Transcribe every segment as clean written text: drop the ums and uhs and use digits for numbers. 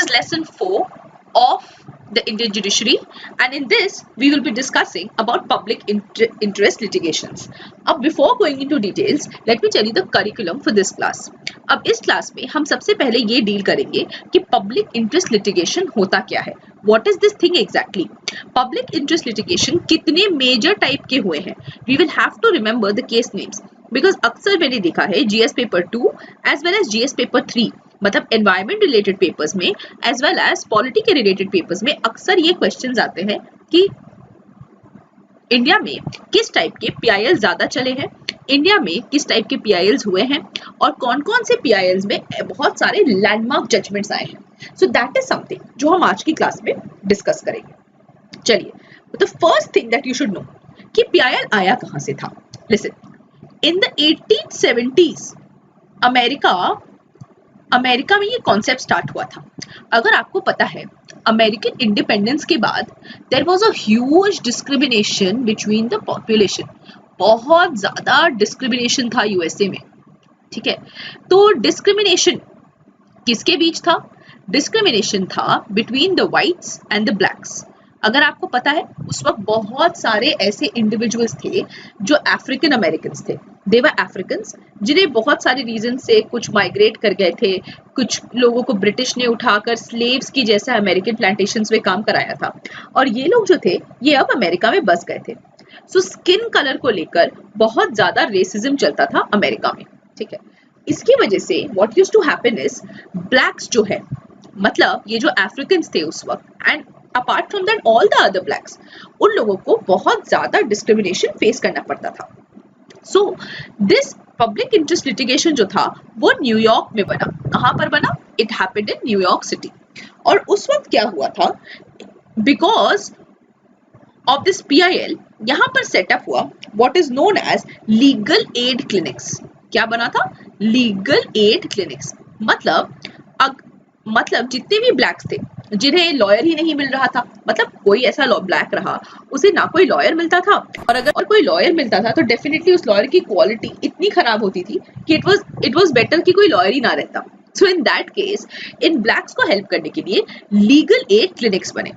is lesson 4 of the Indian judiciary, and in this we will be discussing about public interest litigations. अब before going into details, let me tell you the curriculum for this class. अब इस class में हम सबसे पहले ये deal करेंगे कि पब्लिक इंटरेस्ट लिटिगेशन होता क्या है. What is this thing exactly? Public interest litigation कितने मेजर टाइप के हुए हैं? We will have to remember the case names because अक्सर मैंने देखा है GS paper 2 as well as GS paper 3, मतलब एनवायरमेंट रिलेटेड पेपर्स में एज वेल एज पॉलिटी के रिलेटेड पेपर्स में अक्सर ये क्वेश्चंस आते हैं कि इंडिया में किस टाइप के पीआईएल ज्यादा चले हैं, इंडिया में किस टाइप के पीआईएल्स हुए हैं और कौन कौन से पीआईएल्स में बहुत सारे लैंडमार्क जजमेंट्स आए हैं. सो दैट इज समथिंग जो हम आज की क्लास में डिस्कस करेंगे. चलिए, the first thing that you should know कि पीआईएल आया कहां से था. Listen, in the 1870s America में ये कॉन्सेप्ट स्टार्ट हुआ था. अगर आपको पता है, अमेरिकन इंडिपेंडेंस के बाद there was a huge discrimination between the population. बहुत ज्यादा डिस्क्रिमिनेशन था यूएसए में. ठीक है, तो डिस्क्रिमिनेशन किसके बीच था? डिस्क्रिमिनेशन था between the whites and the blacks. अगर आपको पता है, उस वक्त बहुत सारे ऐसे इंडिविजुअल्स थे जो अफ्रीकन अमेरिकन्स थे. दे वर अफ्रीकन्स जिन्हें बहुत सारे रीजन से कुछ माइग्रेट कर गए थे, कुछ लोगों को ब्रिटिश ने उठाकर स्लेव्स की जैसे अमेरिकन प्लांटेशंस में काम कराया था और ये लोग जो थे ये अब अमेरिका में बस गए थे. सो स्किन कलर को लेकर बहुत ज्यादा रेसिज्म चलता था अमेरिका में. ठीक है, इसकी वजह से what used to happen is blacks जो है, मतलब ये जो अफ्रीकन्स थे उस वक्त and apart from that all the other blacks, उन लोगों को बहुत ज्यादा डिस्क्रिमिनेशन फेस करना पड़ता था. So this public interest litigation जो था वो न्यूयॉर्क में बना. कहां पर बना? It happened in New York city. और उस वक्त क्या हुआ था, बिकॉज ऑफ दिस पीआईएल यहां पर सेटअप हुआ what is known as legal aid clinics. क्या बना था? Legal aid clinics. मतलब जितने भी ब्लैक्स थे जिन्हें लॉयर ही नहीं मिल रहा था, मतलब कोई ऐसा ब्लैक रहा उसे ना कोई लॉयर मिलता था, और अगर कोई लॉयर मिलता था तो डेफिनेटली उस लॉयर की क्वालिटी इतनी खराब होती थी कि इट वाज बेटर कि कोई लॉयर ही ना रहता. So in that case in blacks को हेल्प करने के लिए लीगल एड क्लिनिक्स बने.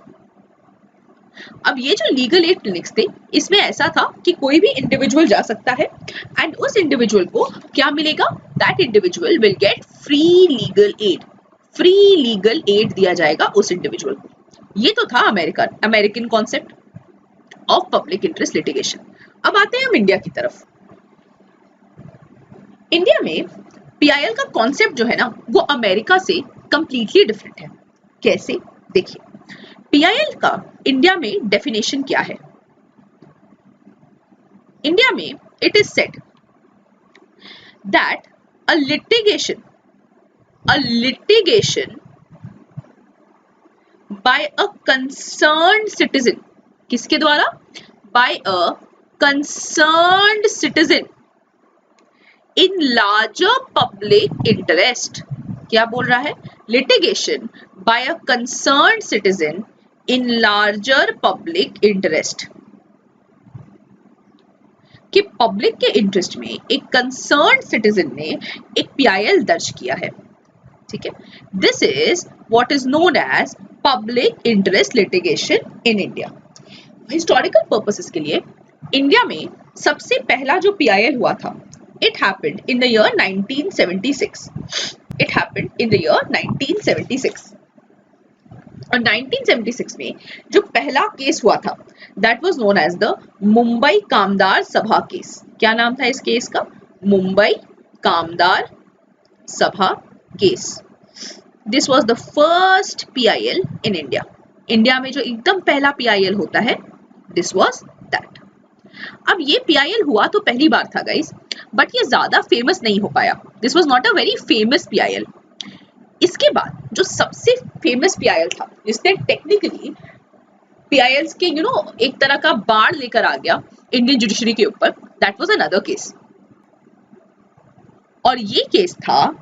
अब ये जो लीगल एड क्लिनिक्स थे इसमें ऐसा था कि कोई भी इंडिविजुअल जा सकता है एंड उस इंडिविजुअल को क्या मिलेगा? That individual will get free legal aid. Free legal aid दिया जाएगा उस इंडिविजुअल को. ये तो था American concept of public interest litigation. अब आते हैं हम इंडिया की तरफ. इंडिया में पीआईएल का कॉन्सेप्ट जो है ना वो अमेरिका से कंप्लीटली डिफरेंट है. कैसे? देखिए, पीआईएल का इंडिया में डेफिनेशन क्या है. इंडिया में it is said that a litigation by a concerned citizen. किसके द्वारा? by a concerned citizen in larger public interest. क्या बोल रहा है? litigation by a concerned citizen in larger public interest. कि पब्लिक के इंटरेस्ट में एक कंसर्न सिटीजन ने एक पीआईएल दर्ज किया है. ठीक है, this is what is known as public interest litigation in India. Historical purposes के लिए इंडिया में सबसे पहला जो पीआईएल हुआ था it happened in the year 1976. It happened in the year 1976. और 1976 में जो पहला केस हुआ था that was known as the Mumbai Kamdar Sabha case. क्या नाम था इस केस का? Mumbai Kamdar Sabha case. This was the first PIL in India. India में जो एकदम पहला पीआईएल होता है दिस वाज दैट. अब ये पीआईएल हुआ तो पहली बार था गाइस, बट ये ज्यादा फेमस नहीं हो पाया. This was not a very famous PIL. इसके बाद जो सबसे फेमस पीआईएल था जिसने टेक्निकली पीआईएल्स के एक तरह का बाढ़ लेकर आ गया इंडियन जुडिशरी के ऊपर, दैट वाज अनदर केस. और ये केस था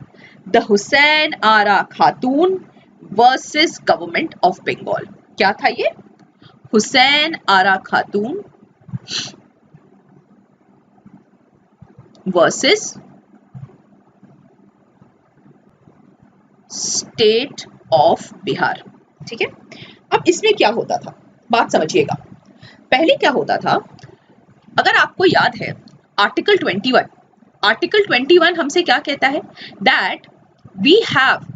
the Hussain Ara Khatoon versus government of Bengal. क्या था ये? हुसैन आरा खातून वर्सेस स्टेट ऑफ बिहार। ठीक है, अब इसमें क्या होता था, बात समझिएगा। पहले क्या होता था, अगर आपको याद है आर्टिकल 21 हमसे क्या कहता है, that we have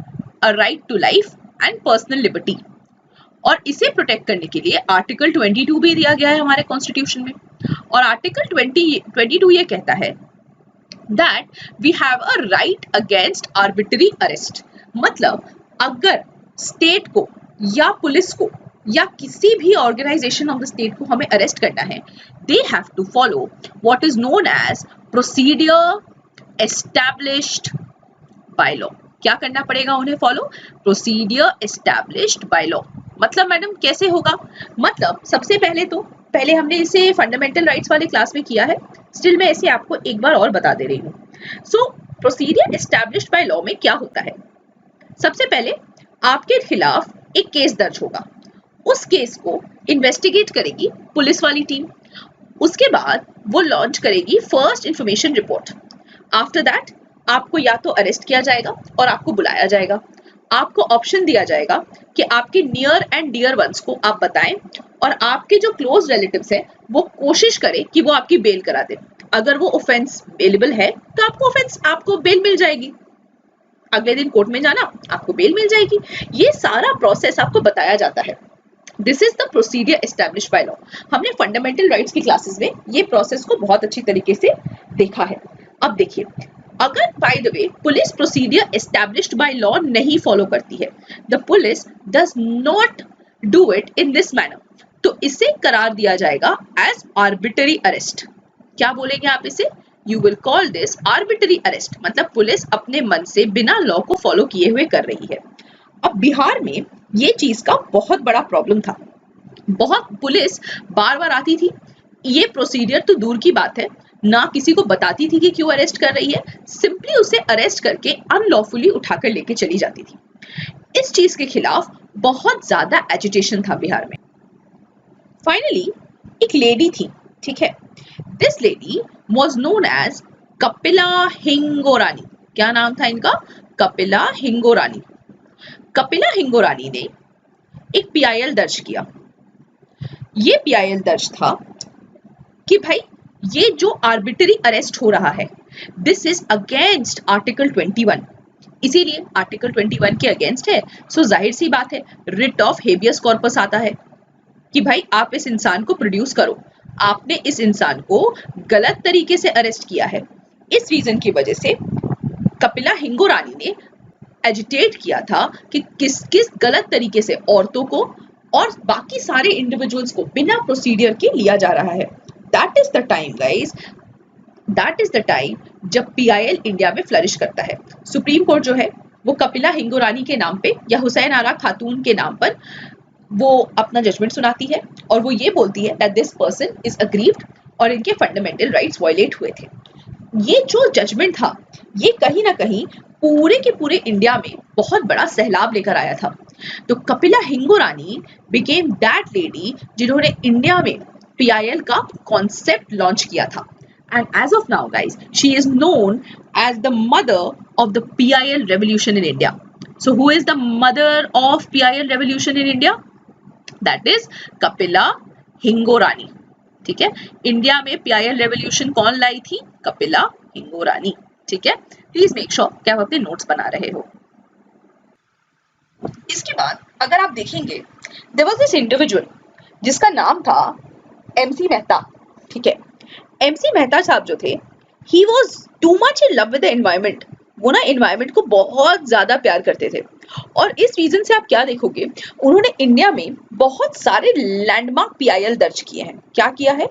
a right to life and personal liberty, और इसे प्रोटेक्ट करने के लिए आर्टिकल 22 भी दिया गया है हमारे कॉन्स्टिट्यूशन में। और आर्टिकल 22 ये कहता है that we have a right against arbitrary arrest, मतलब अगर स्टेट को या पुलिस को या किसी भी ऑर्गेनाइजेशन ऑफ द स्टेट को हमें अरेस्ट करना है, they have to follow what is known as procedure established by law. क्या करना पड़ेगा उन्हें follow, procedure established by law. मतलब मैडम कैसे होगा, मतलब सबसे पहले हमने इसे फंडामेंटल राइट्स वाले क्लास में किया है, स्टिल मैं इसे आपको एक बार और बता दे रही हूँ। सो प्रोसीडियर एस्टैब्लिश्ड बाय लॉ में क्या होता है, सबसे पहले आपके खिलाफ एक केस दर्ज होगा, उस केस को इन्वेस्टिगेट करेगी पुलिस वाली टीम, उसके बाद वो लॉन्च करेगी first information report. After that आपको या तो अरेस्ट किया जाएगा और आपको बुलाया जाएगा, आपको ऑप्शन दिया जाएगा कि आपके नियर एंड डियर वंस को आप बताएं, और आपके जो क्लोज रिलेटिव्स हैं वो कोशिश करें कि वो आपकी बेल करा दें। अगर वो ऑफेंस बेलेबल है तो आपको बेल मिल जाएगी, अगले दिन कोर्ट में जाना, आपको बेल मिल जाएगी। ये सारा प्रोसेस आपको बताया जाता है। This is the procedure established by law. हमने फंडामेंटल राइट्स की क्लासेस में ये प्रोसेस को बहुत अच्छी तरीके से देखा है। अब देखिए, अगर by the way police procedure established by law नहीं फॉलो करती है, the police does not do it in this manner, तो इसे करार दिया जाएगा एज आर्बिट्री अरेस्ट। क्या बोलेंगे आप इसे, you will call this arbitrary arrest, मतलब पुलिस अपने मन से बिना लॉ को फॉलो किए हुए कर रही है। अब बिहार में ये चीज का बहुत बड़ा प्रॉब्लम था, बहुत पुलिस बार बार आती थी, ये प्रोसीडियर तो दूर की बात है, ना किसी को बताती थी कि क्यों अरेस्ट कर रही है, सिंपली उसे अरेस्ट करके अनलॉफुली उठाकर लेके चली जाती थी। इस चीज के खिलाफ बहुत ज्यादा एजिटेशन था बिहार में। फाइनली एक लेडी थी, ठीक है, this lady was known as Kapila Hingorani. क्या नाम था इनका, कपिला हिंगोरानी। कपिला हिंगोरानी ने एक पीआईएल दर्ज किया। ये पीआईएल दर्ज था कि भाई ये जो आर्बिट्री अरेस्ट हो रहा है, दिस इज अगेंस्ट आर्टिकल 21, इसीलिए आर्टिकल 21 के अगेंस्ट है। सो जाहिर सी बात है रिट ऑफ हेबियस कॉर्पस आता है कि भाई आप इस इंसान को प्रोड्यूस करो, आपने इस इंसान को गलत तरीके से अरेस्ट किया है। इस रीजन की वजह से कपिला हिंगोरानी ने एजिटेट किया था कि किस किस गलत तरीके से औरतों को और बाकी सारे इंडिविजुअल्स को बिना प्रोसीडियर के लिया जा रहा है। That is the time guys, that is the time जब पीआईएल इंडिया में फ्लरिश करता है। सुप्रीम कोर्ट जो है वो कपिला हिंगोरानी के नाम पे या हुसैन आरा खातून के नाम पर वो अपना जजमेंट सुनाती है, और वो ये बोलती है that this person is aggrieved और इनके फंडामेंटल राइट्स वायलेट हुए थे। ये जो जजमेंट था ये कहीं ना कहीं पूरे के पूरे इंडिया में बहुत बड़ा सैलाब लेकर आया था। तो Kapila Hingorani became that lady जिन्होंने इंडिया में पीआईएल का कॉन्सेप्ट लॉन्च किया था, and as of now guys she is known as the mother of the PIL revolution in India. So who is the mother of PIL revolution in India, that is Kapila Hingorani. ठीक है, India में PIL revolution कौन लाई थी, कपिला हिंगोरानी। ठीक है, please make sure कि आप अपने नोट्स बना रहे हो। इसके बाद अगर आप देखेंगे देयर वाज दिस इंडिविजुअल जिसका नाम था एमसी मेहता। ठीक है, एमसी मेहता साहब जो थे he was too much in love with the environment. वो ना एनवायरनमेंट को बहुत ज्यादा प्यार करते थे, और इस रीजन से आप क्या देखोगे उन्होंने इंडिया में बहुत सारे लैंडमार्क पीआईएल दर्ज किए हैं। क्या किया है,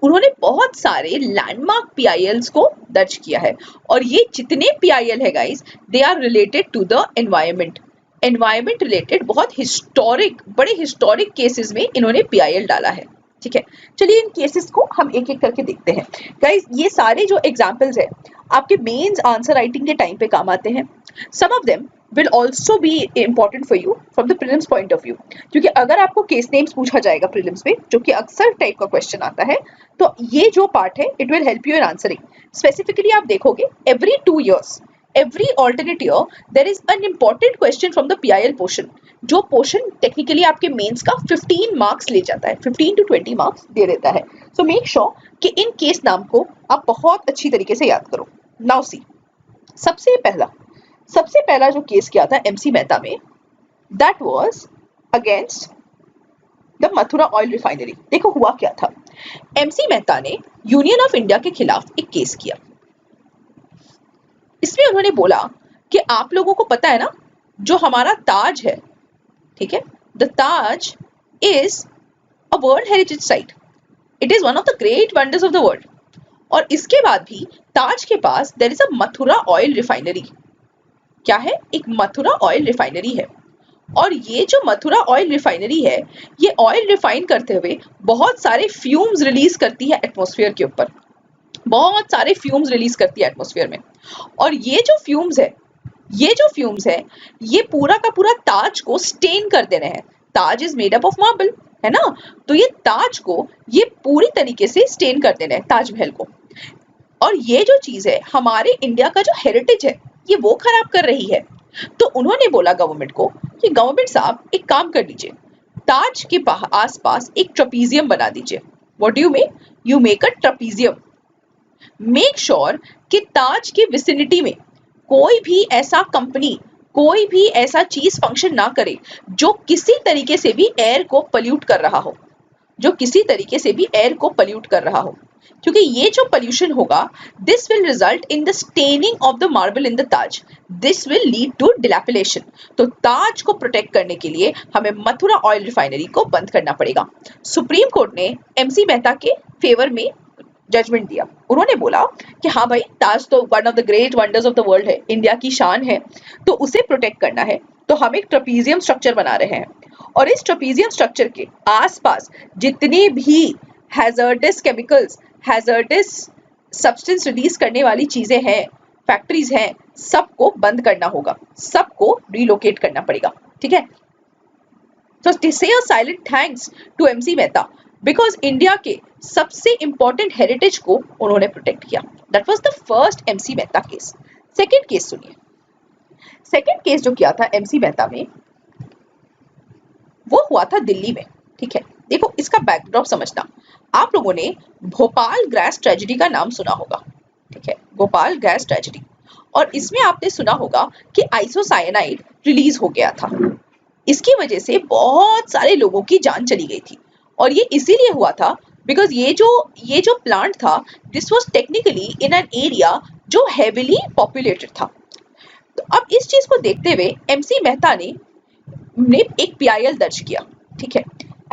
उन्होंने बहुत सारे लैंडमार्क पीआईएल्स को दर्ज किया है, और ये जितने पीआईएल है guys they are related to the environment. Environment related बहुत हिस्टोरिक, बड़े हिस्टोरिक केसेस में इन्होंने पीआईएल डाला है। ठीक है, चलिए इन केसेस को हम एक एक करके देखते हैं। गाइस ये सारे जो एग्जांपल्स है आपके मेंस आंसर राइटिंग के टाइम पे काम आते हैं। Some of them will also be important for you from the prelims point of view, क्योंकि अगर आपको केस नेम्स पूछा जाएगा प्रीलिम्स में, जो कि अक्सर टाइप का क्वेश्चन आता है, तो ये जो पार्ट है it will help you in answering. Specifically आप देखोगे every 2 years every alternate year there is an important question from the PIL portion, जो पोर्शन टेक्निकली आपके मेंस का 15 मार्क्स ले जाता है, 15 to 20 मार्क्स दे देता है. सो मेक श्योर कि इन केस नाम को आप बहुत अच्छी तरीके से याद करो. नाउ सी, सबसे पहला जो केस किया था MC मेहता में, that was against the Mathura oil refinery. देखो हुआ क्या था, MC मेहता ने यूनियन ऑफ इंडिया के खिलाफ एक केस किया. इसमें उन्होंने बोला कि आप लोगों को पता है ना, जो हमारा ताज है, ठीक है, the Taj is a world heritage site, it is one of the great wonders of the world. और इसके बाद भी ताज के पास there is a Mathura oil refinery. क्या है? एक मथुरा ऑयल रिफाइनरी है. और ये जो मथुरा ऑयल रिफाइनरी है, ये ऑयल रिफाइन करते हुए बहुत सारे फ्यूम्स रिलीज करती है एटमॉस्फेयर के ऊपर, बहुत सारे फ्यूम्स रिलीज करती है एटमॉस्फेयर में. और ये जो फ्यूम्स है, ये पूरा का पूरा ताज को स्टेन कर दे रहे हैं. Taj is made up of marble, है ना, तो ये ताज को ये पूरी तरीके से स्टेन कर दे रहे हैं, ताजमहल को. और ये जो चीज है, हमारे इंडिया का जो हेरिटेज है, ये वो खराब कर रही है. तो उन्होंने बोला गवर्नमेंट को कि गवर्नमेंट साहब एक काम कर लीजिए, ताज के आसपास एक ट्रपीजियम बना दीजिए. What do you make? You make a trapezium. Make sure कि ताज की विसिनिटी में कोई भी ऐसा कंपनी, कोई भी ऐसा चीज फंक्शन ना करे जो किसी तरीके से भी एयर को पोल्यूट कर रहा हो, क्योंकि ये जो पोल्यूशन होगा, this will result in the staining of the marble in the Taj, this will lead to dilapidation. तो ताज को प्रोटेक्ट करने के लिए हमें मथुरा ऑयल रिफाइनरी को बंद करना पड़ेगा. सुप्रीम कोर्ट ने MC मेहता के फेवर में जजमेंट दिया. उन्होंने बोला कि हाँ भाई, ताज तो one of the great wonders of the world है, इंडिया की शान है, तो उसे प्रोटेक्ट करना है. तो हम एक ट्रपीजियम स्ट्रक्चर बना रहे हैं, और इस ट्रपीजियम स्ट्रक्चर के आसपास जितने भी hazardous chemicals, hazardous substance release करने वाली चीजें हैं, फैक्ट्रीज हैं, सबको बंद करना होगा, सबको रिलोकेट करना पड़ेगा. ठीक है. तो say a silent thanks to MC Mehta, because India के सबसे इंपॉर्टेंट हेरिटेज को उन्होंने प्रोटेक्ट किया. That was the first MC Mehta case. Second case सुनिए. सेकंड केस जो किया था MC मेहता में, वो हुआ था दिल्ली में. ठीक है. देखो इसका बैकड्रॉप समझना. आप लोगों ने भोपाल गैस ट्रेजेडी का नाम सुना होगा. ठीक है, भोपाल गैस ट्रेजेडी. और इसमें आपने सुना होगा कि आइसोसाइनाइड रिलीज हो गया था. इसकी वजह से बहुत सारे लोगों की जान चली गई थी. और ये इसीलिए हुआ था बिकॉज ये जो प्लांट था, this was technically in an area जो हेविली पॉपुलेटेड था. तो अब इस चीज को देखते हुए MC मेहता ने एक PIL दर्ज किया. ठीक है.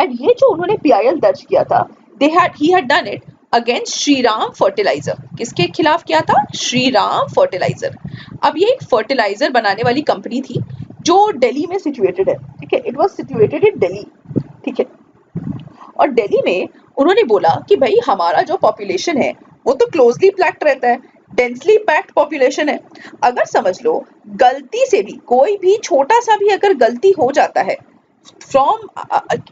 एंड ये जो उन्होंने PIL दर्ज किया था, he had done it against Shriram fertilizer. किसके खिलाफ किया था? श्रीराम फर्टिलाइजर. अब ये एक फर्टिलाइजर बनाने वाली कंपनी थी जो दिल्ली में सिचुएटेड है. ठीक है, it was situated in Delhi. ठीक है. और दिल्ली में उन्होंने बोला कि भाई हमारा जो पॉपुलेशन है वो तो क्लोजली पैक्ड रहता है, डेंसली पैक्ड पॉपुलेशन है. अगर समझ लो गलती से भी कोई भी छोटा सा भी अगर गलती हो जाता है फ्रॉम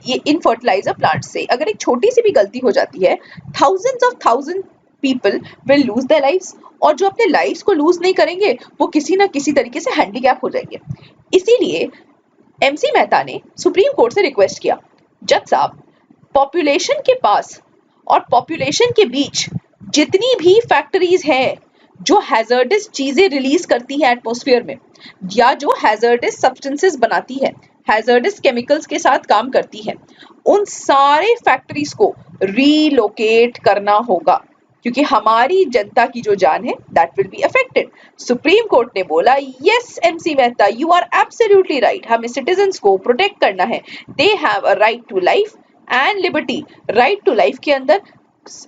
ये इन फर्टिलाइजर प्लांट से, अगर एक छोटी सी भी गलती हो जाती है, thousand people will lose their lives. और जो अपने लाइव्स को लूज नहीं करेंगे वो किसी ना किसी तरीके से हैंडीकैप हो जाएंगे. इसीलिए MC मेहता ने सुप्रीम कोर्ट से रिक्वेस्ट किया, जज साहब, पॉपुलेशन के पास और पॉपुलेशन के बीच जितनी भी फैक्ट्रीज हैं जो हैजर्डस चीजें रिलीज करती है एटमॉस्फेयर में, या जो हैजर्डस सब्सटेंसेस बनाती है, हैजर्डस केमिकल्स के साथ काम करती है, उन सारे फैक्ट्रीज को रीलोकेट करना होगा, क्योंकि हमारी जनता की जो जान है that will be affected. Supreme court ने बोला, yes MC Mehta, you are absolutely right, हमें सिटीजन्स को प्रोटेक्ट करना है. They have a right to life and liberty. Right to life के अंदर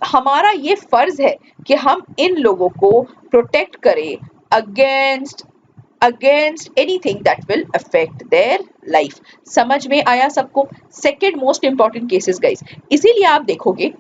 हमारा ये फर्ज है कि हम इन लोगों को प्रोटेक्ट करें against anything that will affect their life. समझ में आया सबको? Second most important cases guys. इसीलिए आप देखोगे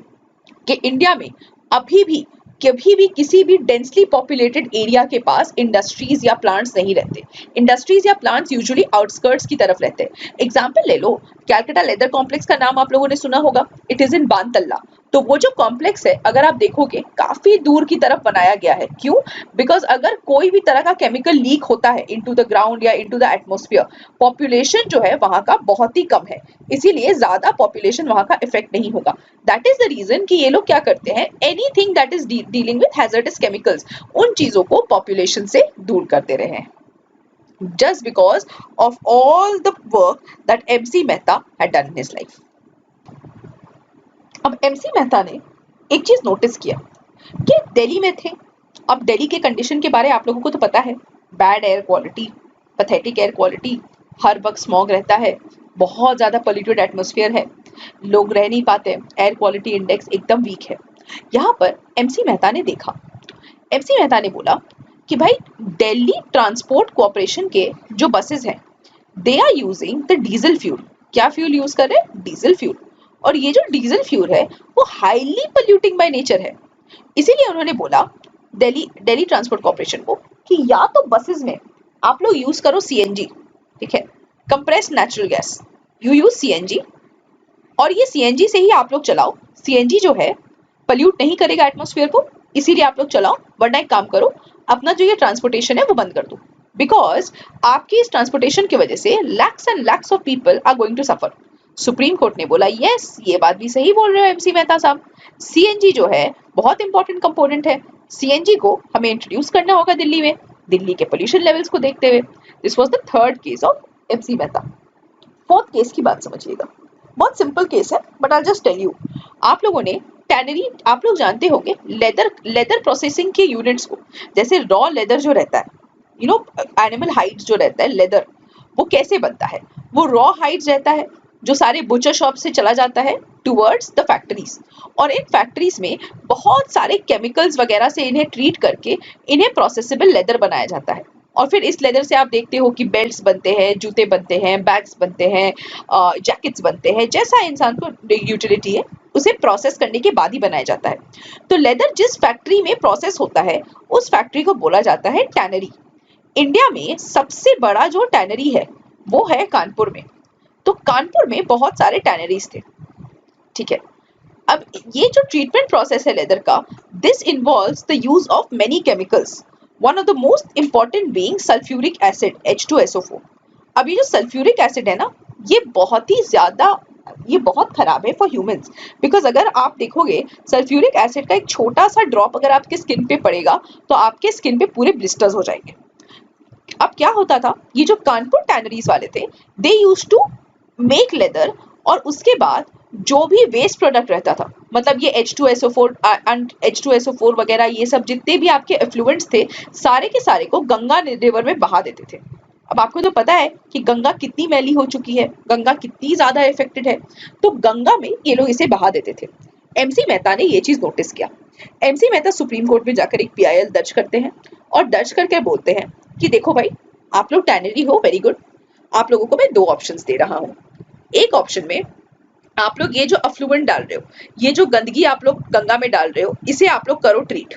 कि इंडिया में अभी भी कभी भी किसी भी डेंसली पॉपुलेटेड एरिया के पास इंडस्ट्रीज या प्लांट्स नहीं रहते. इंडस्ट्रीज या प्लांट्स यूजुअली आउटस्कर्ट्स की तरफ रहते हैं. एग्जांपल ले लो, कैलकाटा लेदर कॉम्प्लेक्स का नाम आप लोगों ने सुना होगा. It is in Bantala. तो वो जो कॉम्प्लेक्स है अगर आप देखोगे काफी दूर की तरफ बनाया गया है। क्यों? बिकॉज अगर कोई भी तरह का केमिकल लीक होता है इनटू द ग्राउंड या इनटू द एटमॉस्फेयर, पॉपुलेशन जो है वहां का बहुत ही कम है, इसीलिए ज्यादा पॉपुलेशन वहां का इफेक्ट नहीं होगा। दैट इज द रीजन कि ये लोग क्या करते हैं, anything that is dealing with hazardous chemicals, उन चीजों को पॉपुलेशन से दूर करते रहे हैं, just because of all the work that MC Mehta had done in his life. अब MC मेहता ने एक चीज नोटिस किया कि दिल्ली में थे। अब दिल्ली के कंडीशन के बारे में आप लोगों को तो पता है, bad air quality, pathetic air quality, हर वक्त स्मॉग रहता है, बहुत ज्यादा पोल्यूटेड एटमॉस्फेयर है, लोग रह नहीं पाते, एयर क्वालिटी इंडेक्स एकदम वीक है। यहाँ पर MC मेहता ने देखा, MC मेहता ने बोला कि भाई दिल्ली ट्रांसपोर्ट कॉर्पोरेशन के जो बसेस हैं they are using the diesel fuel. क्या फ्यूल यूज कर रहे हैं? Diesel fuel. और ये जो डीजल फ्यूल है वो हाईली पोल्यूटिंग बाय नेचर है। इसीलिए उन्होंने बोला दिल्ली ट्रांसपोर्ट कॉर्पोरेशन को कि या तो बसेस में आप लोग यूज करो सीएनजी, ठीक है, compressed natural gas, you use CNG, और ये सीएनजी से ही आप लोग चलाओ। सीएनजी जो है पोल्यूट नहीं करेगा एटमॉस्फेयर को, इसीलिए आप लोग चलाओ, वरना एक काम करो, अपना जो ये ट्रांसपोर्टेशन है वो बंद कर दो, बिकॉज आपकी इस ट्रांसपोर्टेशन की वजह से lakhs and lakhs of people are going to suffer. Supreme court ने बोला यस, ये बात भी सही बोल रहे हो MC मेहता साहब, सीएनजी जो है बहुत इंपॉर्टेंट कंपोनेंट है, सीएनजी को हमें इंट्रोड्यूस करना होगा दिल्ली में, दिल्ली के पोल्यूशन लेवल्स को देखते हुए। This was the third case of MC Mehta. Fourth case की बात समझिएगा, बहुत सिंपल केस है, but I just tell you. आप लोगों ने टैनरी, आप लोग जानते होंगे लेदर प्रोसेसिंग के यूनिट्स को, जैसे रॉ लेदर जो रहता है, यू नो एनिमल हाइड्स जो रहता है लेदर, वो कैसे बनता है? वो रॉ हाइड्स रहता है जो सारे बुचर शॉप से चला जाता है टुवर्ड्स द फैक्ट्रीज, और इन फैक्ट्रीज में बहुत सारे केमिकल्स वगैरह से इन्हें ट्रीट करके इन्हें प्रोसेसेबल लेदर बनाया जाता है। और फिर इस लेदर से आप देखते हो कि बेल्ट्स बनते हैं, जूते बनते हैं, बैग्स बनते हैं, जैकेट्स बनते हैं, जैसा इंसान को यूटिलिटी है उसे प्रोसेस करने के बाद ही बनाया जाता है। तो लेदर जिस फैक्ट्री में प्रोसेस होता है उस फैक्ट्री को बोला जाता है टैनरी। इंडिया में सबसे बड़ा जो टैनरी है वो है कानपुर में। तो कानपुर में बहुत सारे टैनरीज थे, ठीक है। अब ये जो ट्रीटमेंट प्रोसेस है लेदर का, this involves the use of many chemicals, one of the most important being sulphuric acid H2SO4। अब ये जो सल्फ्यूरिक एसिड है ना, ये बहुत ही ज्यादा, ये बहुत खराब है फॉर ह्यूमंस, बिकॉज अगर आप देखोगे सल्फ्यूरिक एसिड का एक छोटा सा ड्रॉप अगर आपके स्किन पे पड़ेगा तो आपके स्किन पे पूरे ब्लिस्टर्स हो जाएंगे। अब क्या होता था, ये जो कानपुर टैनरीज वाले थे, they used to make leather, और उसके बाद जो भी वेस्ट प्रोडक्ट रहता था, मतलब ये H2SO4 वगैरह, ये सब जितने भी आपके एफ्लुएंट्स थे सारे के सारे को गंगा रिवर में बहा देते थे। अब आपको तो पता है कि गंगा कितनी मैली हो चुकी है, गंगा कितनी ज्यादा इफेक्टेड है, तो गंगा में ये लोग इसे बहा देते थे। MC मेहता ने ये चीज नोटिस किया। MC मेहता सुप्रीम कोर्ट में जाकर एक PIL दर्ज करते हैं और दर्ज करके बोलते हैं कि देखो भाई, आप लोग टैनरी हो, वेरी गुड, आप लोगों को मैं दो ऑप्शंस दे रहा हूँ। एक ऑप्शन में आप लोग ये जो अफ्लुएंट डाल रहे हो, ये जो गंदगी आप लोग गंगा में डाल रहे हो, इसे आप लोग करो ट्रीट,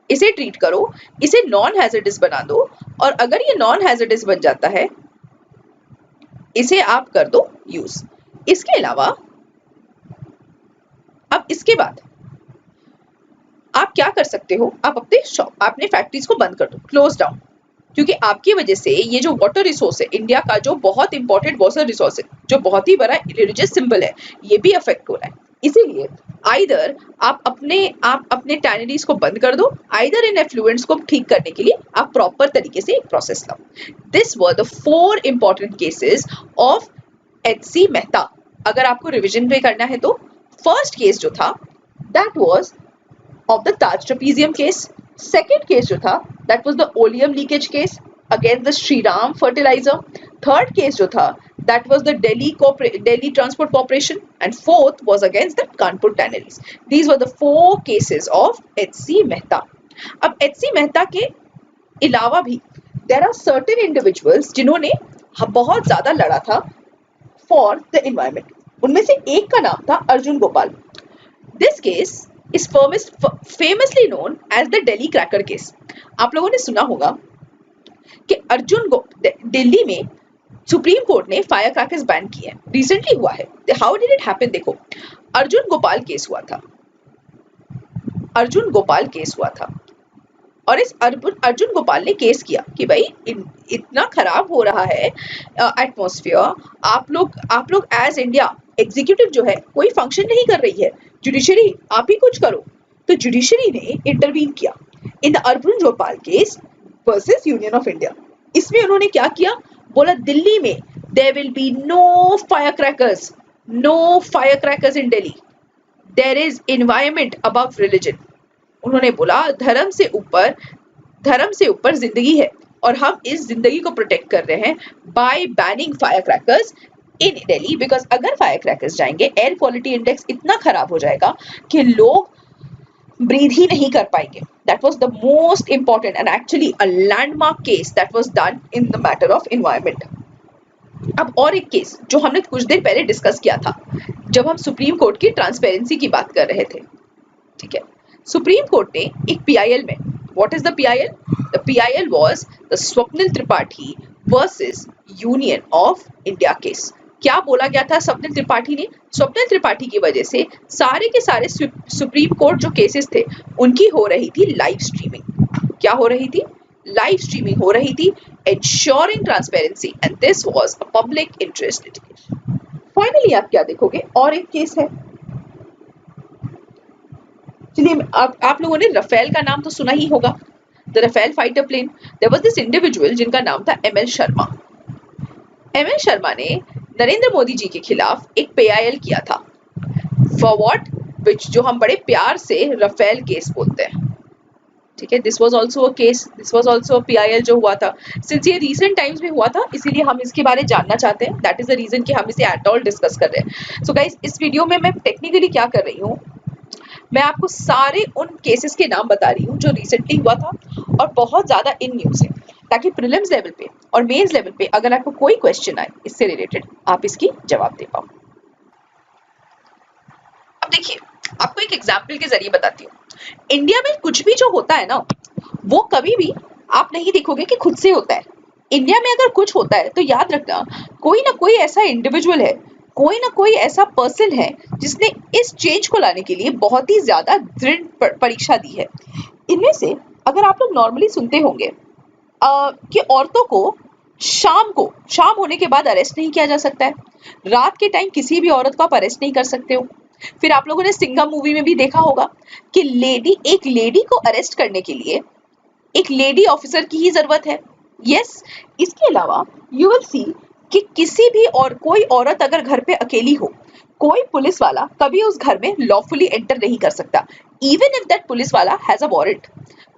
इसे ट्रीट करो, इसे नॉन हैजर्डस बना दो, और अगर ये नॉन हैजर्डस बन जाता है इसे आप कर दो यूज। इसके अलावा अब इसके बाद आप क्या कर सकते हो, आप अपने फैक्ट्रीज को बंद कर दो, क्लोज डाउन, क्योंकि आपकी वजह से ये जो वाटर रिसोर्स है इंडिया का, जो बहुत इंपॉर्टेंट वाटर रिसोर्स है, जो बहुत ही बड़ा रिलीजियस सिंबल है, ये भी अफेक्ट हो रहा है। इसीलिए आइदर आप अपने टैनरीज को बंद कर दो, आइदर इन एफ्लुएंट्स को ठीक करने के लिए आप प्रॉपर तरीके से एक प्रोसेस लाओ। This were the 4 important cases of HC Mehta. अगर आपको रिविजन पे करना है तो फर्स्ट केस जो था that was of the Taj trapezium case. Second case जो था that was the oleum leakage case against the Shriram fertilizer. Third case जो था that was the Delhi Transport Corporation, and fourth was against the Kanpur tanneries. These were the 4 cases of HC Mehta. अब HC Mehta के अलावा भी there are certain individuals जिन्होंने बहुत ज्यादा लड़ा था for the environment. उनमें से एक का नाम था Arjun Gopal. This case is famously known as the Delhi cracker case. आप लोगों ने सुना होगा कि दिल्ली में सुप्रीम कोर्ट ने फायर क्रैकर्स बैन किए हैं, रिसेंटली हुआ है। How did it happen? देखो, अर्जुन गोपाल केस हुआ था। अर्जुन गोपाल केस हुआ था। और इस अर्जुन गोपाल ने केस किया कि भाई इतना खराब हो रहा है एटमॉस्फेयर, आप लोग एज इंडिया एग्जीक्यूटिव जो है कोई फंक्शन नहीं कर रही है, जुडिशरी आप ही कुछ करो। तो जुडिशरी ने इंटरवीन किया in the Arjun Gopal case versus union of India. इसमें उन्होंने क्या किया, बोला दिल्ली में there will be no fire crackers in Delhi, there is environment above religion. उन्होंने बोला धर्म से ऊपर जिंदगी है और हम इस जिंदगी को प्रोटेक्ट कर रहे हैं bye banning fire crackers in Delhi, because अगर फायर क्रैकर्स जाएंगे एयर क्वालिटी इंडेक्स इतना खराब हो जाएगा कि लोग ब्रीथ ही नहीं कर पाएंगे। That was the most important and actually a landmark case that was done in the matter of environment. अब और एक केस जो हमने कुछ देर पहले डिस्कस किया था जब हम सुप्रीम कोर्ट की ट्रांसपेरेंसी की बात कर रहे थे, ठीक है। सुप्रीम कोर्ट ने एक PIL में, what is the PIL? The PIL was the Swapnil Tripathi versus Union of India case. क्या बोला गया था स्वप्निल त्रिपाठी ने? स्वप्निल त्रिपाठी की वजह से सारे के सारे सुप्रीम कोर्ट जो केसेस थे उनकी हो रही थी लाइव स्ट्रीमिंग। क्या हो रही थी? लाइव स्ट्रीमिंग हो रही थी, ensuring transparency and this was a public interest litigation. Finally आप क्या देखोगे, और एक केस है, चलिए आप लोगों ने रफेल का नाम तो सुना ही होगा, the Rafale fighter plane. There was this individual जिनका नाम था ML शर्मा। ML शर्मा ने नरेंद्र मोदी जी के खिलाफ एक PIL किया था, फॉर व्हाट, विच जो हम बड़े प्यार से रफेल केस बोलते हैं, ठीक है। This was also a case, this was also a PIL जो हुआ था। सिंस ये रीसेंट टाइम्स में हुआ था इसीलिए हम इसके बारे जानना चाहते हैं, दैट इज द रीजन कि हम इसे एट ऑल डिस्कस कर रहे हैं। सो गाइस, इस वीडियो में मैं टेक्निकली क्या कर रही हूँ, मैं आपको सारे उन केसेस के नाम बता रही हूँ जो रिसेंटली हुआ था और बहुत ज्यादा इन न्यूज है, ताकि प्रीलिम्स लेवल पे और मेंस लेवल पे अगर आपको कोई क्वेश्चन आए इससे रिलेटेड आप इसकी जवाब दे पाओ। अब देखिए, आपको एक एग्जाम्पल के जरिए बताती हूँ। इंडिया में कुछ भी जो होता है ना, वो कभी भी आप नहीं देखोगे कि खुद से होता है। इंडिया में अगर कुछ होता है तो याद रखना कोई ना कोई ऐसा इंडिविजुअल है, कोई ना कोई ऐसा पर्सन है जिसने इस चेंज को लाने के लिए बहुत ही ज्यादा दृढ़ परीक्षा दी है। इनमें से अगर आप लोग नॉर्मली सुनते होंगे कि औरतों को शाम होने के बाद अरेस्ट नहीं किया जा सकता है, रात के टाइम किसी भी औरत को आप अरेस्ट नहीं कर सकते हो। फिर आप लोगों ने सिंघम मूवी में भी देखा होगा कि एक लेडी को अरेस्ट करने के लिए एक लेडी ऑफिसर की ही जरूरत है। यस, इसके अलावा यू विल सी कि किसी भी और कोई औरत अगर घर पे अकेली हो, कोई पुलिस वाला कभी उस घर में लॉफुली एंटर नहीं कर सकता, इवन इफ दैट पुलिस वाला हैज अ वारंट।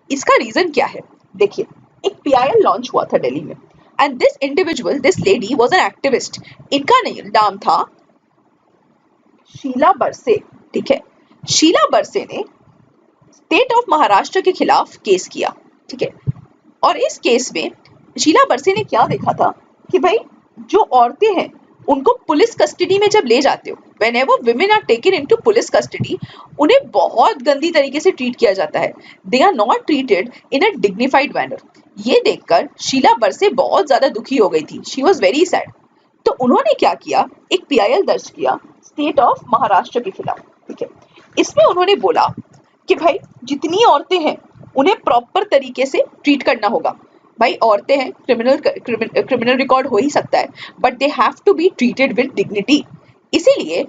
इसका रीजन क्या है? देखिए, एक PIL लॉन्च हुआ था दिल्ली में and this individual, this lady was an activist. इनका नाम था शीला बरसे, ठीक है। शीला बरसे ने स्टेट ऑफ महाराष्ट्र के खिलाफ केस किया, ठीक है। और इस केस में शीला बरसे ने क्या देखा था कि भाई जो औरतें हैं उनको पुलिस कस्टडी में जब ले जाते हो, whenever women are taken into police custody, उन्हें बहुत गंदी तरीके से ट्रीट किया जाता है। They are not treated in a dignified manner. ये देखकर शीला बरसे बहुत ज्यादा दुखी हो गई थी, she was very sad. तो उन्होंने क्या किया, एक PIL दर्ज किया स्टेट ऑफ महाराष्ट्र के खिलाफ, ठीक है। इसमें उन्होंने बोला कि भाई जितनी औरतें हैं उन्हें प्रॉपर तरीके से ट्रीट करना होगा। भाई औरतें हैं, क्रिमिनल रिकॉर्ड हो ही सकता है, but they have to be treated with dignity. इसीलिए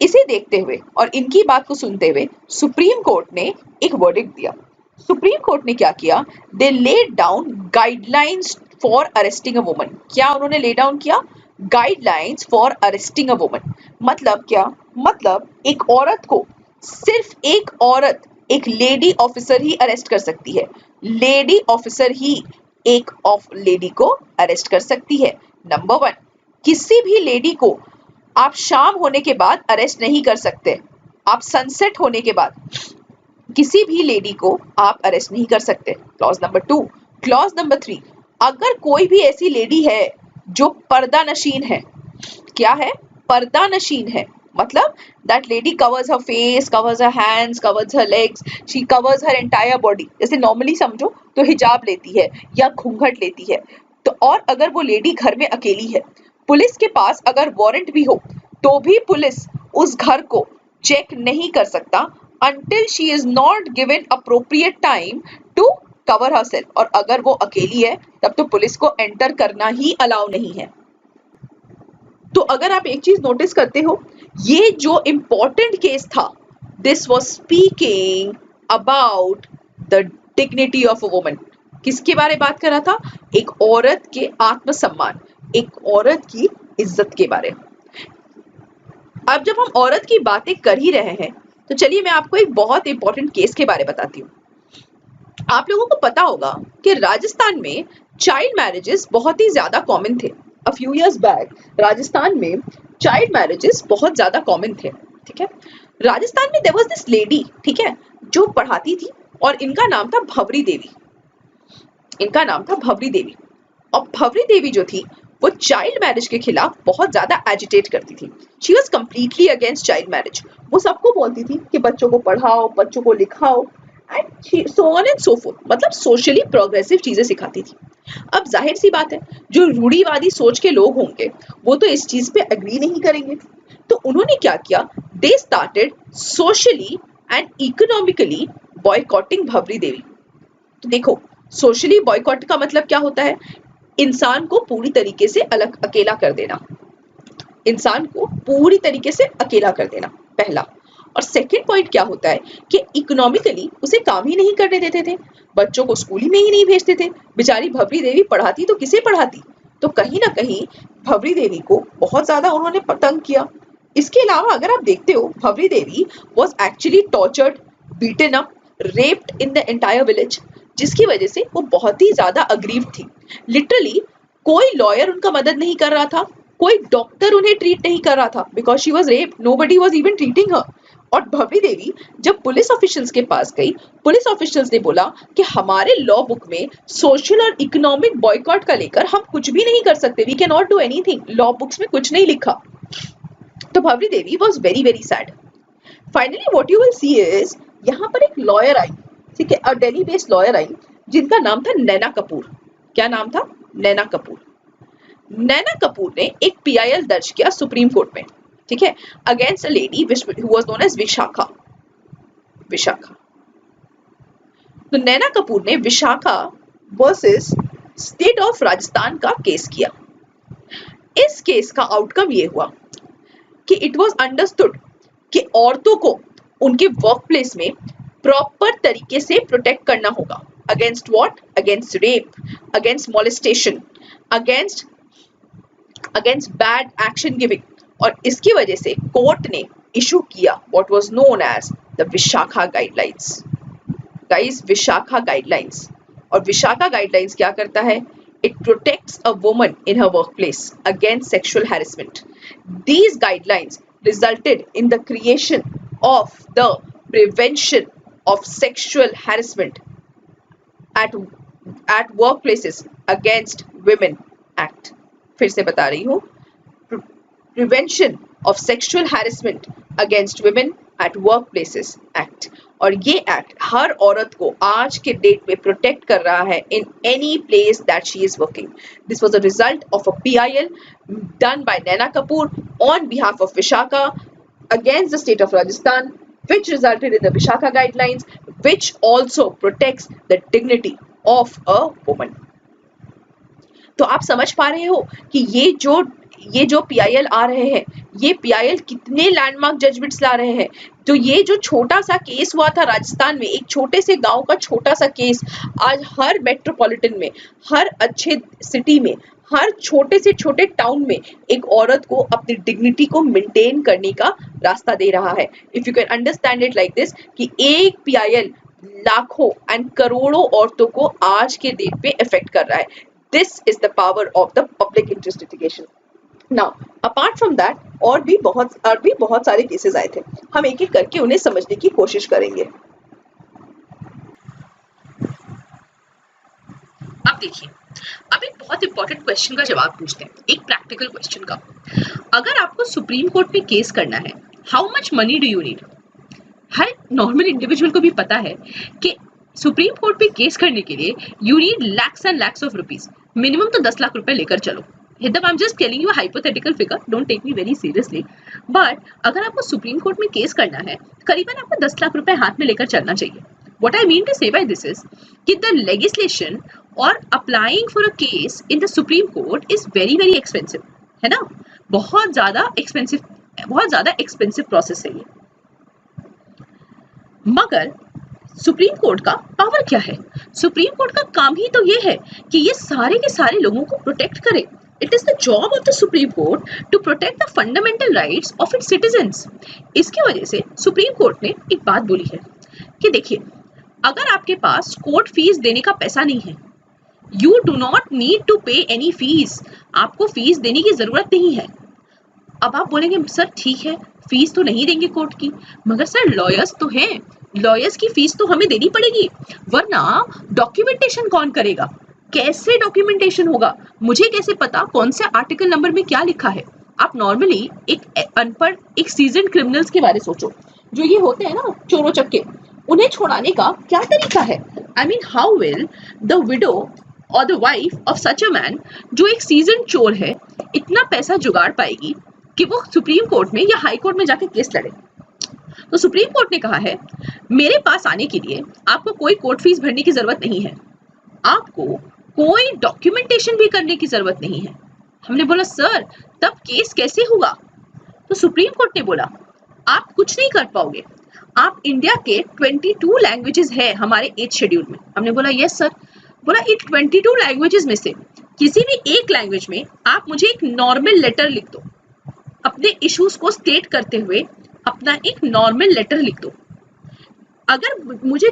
इसे देखते हुए और इनकी बात को सुनते हुए सुप्रीम कोर्ट ने एक वर्डिक्ट दिया। सुप्रीम कोर्ट ने क्या किया, they laid down guidelines for arresting a woman. क्या उन्होंने ले डाउन किया? Guidelines for arresting a woman. मतलब क्या? मतलब एक औरत को, सिर्फ एक औरत, एक लेडी ऑफिसर ही अरेस्ट कर सकती है। लेडी ऑफिसर ही एक लेडी को अरेस्ट कर सकती है। नंबर 1, किसी भी लेडी को आप शाम होने के बाद अरेस्ट नहीं कर सकते। आप सनसेट होने के बाद किसी भी लेडी को आप अरेस्ट नहीं कर सकते। Clause number 2। क्लॉज नंबर 3, अगर कोई भी ऐसी लेडी है जो पर्दा नशीन है, क्या है? पर्दा नशीन है, मतलब that lady covers her face, covers her hands, covers her legs, she covers her entire body। जैसे नॉर्मली समझो तो हिजाब लेती है या घूंघट लेती है। तो और अगर वो लेडी घर में अकेली है, पुलिस के पास अगर वारंट भी हो तो भी पुलिस उस घर को चेक नहीं कर सकता until she is not given appropriate time to cover herself. और अगर वो अकेली है तब तो पुलिस को एंटर करना ही अलाउ नहीं है। तो अगर आप एक चीज नोटिस करते हो, ये जो इम्पोर्टेंट केस था, this was speaking about the dignity of a woman. किसके बारे में बात कर रहा था? एक औरत के आत्मसम्मान, एक औरत की इज्जत के बारे में। अब जब हम औरत की बातें कर ही रहे हैं तो चलिए मैं आपको एक बहुत इंपॉर्टेंट केस के बारे में बताती हूँ। आप लोगों को पता होगा कि राजस्थान में चाइल्ड मैरिजेस बहुत ही ज्यादा कॉमन थे। A few years back Rajasthan में चाइल्ड मैरिजेस बहुत ज्यादा कॉमन थे। ठीक है, राजस्थान में देयर वाज दिस लेडी, ठीक है, जो पढ़ाती थी और इनका नाम था भवरी देवी। इनका नाम था भवरी देवी। और भवरी देवी जो थी वो चाइल्ड मैरिज के खिलाफ बहुत ज्यादा एजिटेट करती थी। She was completely against child marriage. वो सबको बोलती थी कि बच्चों को पढ़ाओ, बच्चों को लिखाओ, and so on and so forth, मतलब सोशली प्रोग्रेसिव चीजें सिखाती थी। अब जाहिर सी बात है, जो रूढ़िवादी सोच के लोग होंगे वो तो इस चीज पे अग्री नहीं करेंगे। तो उन्होंने क्या किया? They started socially and economically boycotting Bhanwari Devi. तो देखो, सोशली बॉयकॉट का मतलब क्या होता है? इंसान को पूरी तरीके से अलग, अकेला कर देना। इंसान को पूरी तरीके से अकेला कर देना, पहला। और सेकंड पॉइंट क्या होता है कि इकोनॉमिकली उसे काम ही नहीं करने देते थे, बच्चों को स्कूल में ही नहीं भेजते थे। बेचारी भवरी देवी पढ़ाती तो किसे पढ़ाती? तो कहीं ना कहीं भवरी देवी को बहुत ज्यादा उन्होंने तंग किया। इसके अलावा अगर आप देखते हो, Bhanwari Devi was actually tortured, beaten up, raped in the entire village, जिसकी वजह से वो बहुत ही ज्यादा अग्रीव थी। लिटरली कोई लॉयर उनका मदद नहीं कर रहा था, कोई डॉक्टर उन्हें ट्रीट नहीं कर रहा था, because she was raped, nobody was even treating हर। और भवरी देवी जब पुलिस ऑफिशियल्स के पास गई, पुलिस ऑफिशियल्स ने बोला कि हमारे लॉ बुक में सोशल और इकोनॉमिक बॉयकॉट का लेकर हम कुछ भी नहीं कर सकते, we can not do anything, law books में कुछ नहीं लिखा। तो Bhanwari Devi was very very sad. Finally what you will see is, यहाँ पर एक लॉयर आई, ठीक है, दिल्ली बेस्ड लॉयर आई, जिनका नाम था नैना कपूर। क्या नाम था? नैना कपूर। नैना कपूर ने एक पीआईएल दर्ज किया सुप्रीम कोर्ट में, ठीक है, against a lady who was known as Vishakha. Vishakha. तो नैना कपूर ने Vishakha versus state of Rajasthan का केस किया। इस केस का आउटकम ये हुआ कि इट वाज अंडरस्टूड कि औरतों को उनके वर्क प्लेस में प्रॉपर तरीके से प्रोटेक्ट करना होगा। Against what? Against rape, against molestation, against bad action giving. और इसकी वजह से कोर्ट ने इशू किया what was known as the Vishakha guidelines. Guys, Vishakha guidelines. और विशाखा गाइडलाइंस क्या करता है? It protects a woman in her workplace against sexual harassment. These guidelines resulted in the creation of the Prevention of Sexual Harassment at Workplaces Against Women Act. फिर से बता रही हूँ, Prevention of Sexual Harassment Against Women at Workplaces Act. और ये act हर औरत को आज के डेट में प्रोटेक्ट कर रहा है in any place that she is working. This was a result of a PIL done by Naina Kapoor on behalf of Vishakha against the state of Rajasthan, which resulted in the Vishaka guidelines, which also protects the dignity of a woman. तो आप समझ पा रहे हो कि ये जो PIL आ रहे हैं, ये पीआईएल कितने लैंडमार्क जजमेंट्स ला रहे हैं। तो ये जो छोटा सा केस हुआ था राजस्थान में, एक छोटे से गांव का छोटा सा केस, आज हर मेट्रोपॉलिटन में, हर अच्छे सिटी में, हर छोटे से छोटे टाउन में एक औरत को अपनी डिग्निटी को मेंटेन करने का रास्ता दे रहा है। If you can understand it like this, कि एक पीआईएल लाखों एंड करोड़ों औरतों को आज के डेट पे इफेक्ट कर रहा है। This is the power of the public interest litigation. Now apart from that और भी बहुत सारे केसेस आए थे, हम एक एक करके उन्हें समझने की कोशिश करेंगे। अब देखिए, अब एक बहुत इंपॉर्टेंट क्वेश्चन का जवाब पूछते हैं, एक प्रैक्टिकल क्वेश्चन का। अगर आपको सुप्रीम कोर्ट में केस करना है, how much money do you need? Her normal individual को भी पता है कि सुप्रीम कोर्ट पे केस करने के लिए you need lakhs and lakhs of rupees, minimum तो 10 लाख रुपए लेकर चलो। हितम, I am just telling you hypothetical figure, don't take me very seriously. But अगर आपको सुप्रीम कोर्ट में केस करना है, करीबन आपको 10 लाख रुपए हाथ में लेकर चलना चाहिए। What I mean to say by this is कि the legislation or applying for a case in the Supreme Court is very very expensive, है ना? बहुत ज़्यादा expensive प्रोसेस है ये। मगर सुप्रीम कोर्ट का पावर क्या है? सुप्रीम कोर्ट का काम ही तो ये है कि ये सारे के सारे लोगों को प्रोटेक्ट करे। It is the job of the supreme court to protect the fundamental rights of its citizens. इसकी वजह से सुप्रीम कोर्ट ने एक बात बोली है कि देखिए, अगर आपके पास कोर्ट फीस देने का पैसा नहीं है, you do not need to pay any fees, आपको फीस देने की जरूरत नहीं है। अब आप बोलेंगे सर ठीक है, फीस तो नहीं देंगे कोर्ट की, मगर सर लॉयर्स तो हैं, लॉयर्स की फीस तो हमें देनी पड़ेगी, वरना डॉक्यूमेंटेशन कौन करेगा? कैसे डॉक्यूमेंटेशन होगा? मुझे कैसे पता कौन से आर्टिकल नंबर में क्या लिखा है? आप नॉर्मली एक अनपढ़, एक सीजन क्रिमिनल्स के बारे सोचो, जो ये होते हैं ना चोरों चक्के, उन्हें छुड़ाने का क्या तरीका है? I mean how will the widow और the wife of such a man, जो एक सीजन चोर है, इतना पैसा जुगाड़ पाएगी कि वो सुप्रीम कोर्ट में या हाई कोर्ट में जाके केस लड़े? तो सुप्रीम कोर्ट ने कहा है, मेरे पास आने के लिए आपको कोई कोर्ट फीस भरने की जरूरत नहीं है, आपको कोई डॉक्यूमेंटेशन भी करने की जरूरत नहीं है। हमने बोला सर तब केस कैसे होगा? तो सुप्रीम कोर्ट ने बोला आप कुछ नहीं कर पाओगे, आप इंडिया के 22 लैंग्वेजेस है हमारे 8th शेड्यूल में। हमने बोला यस सर। बोला इन 22 लैंग्वेजेस में से किसी भी एक लैंग्वेज में आप मुझे एक नॉर्मल लेटर लिख दो, अपने इश्यूज को स्टेट करते हुए अपना एक नॉर्मल लेटर लिख दो। अगर मुझे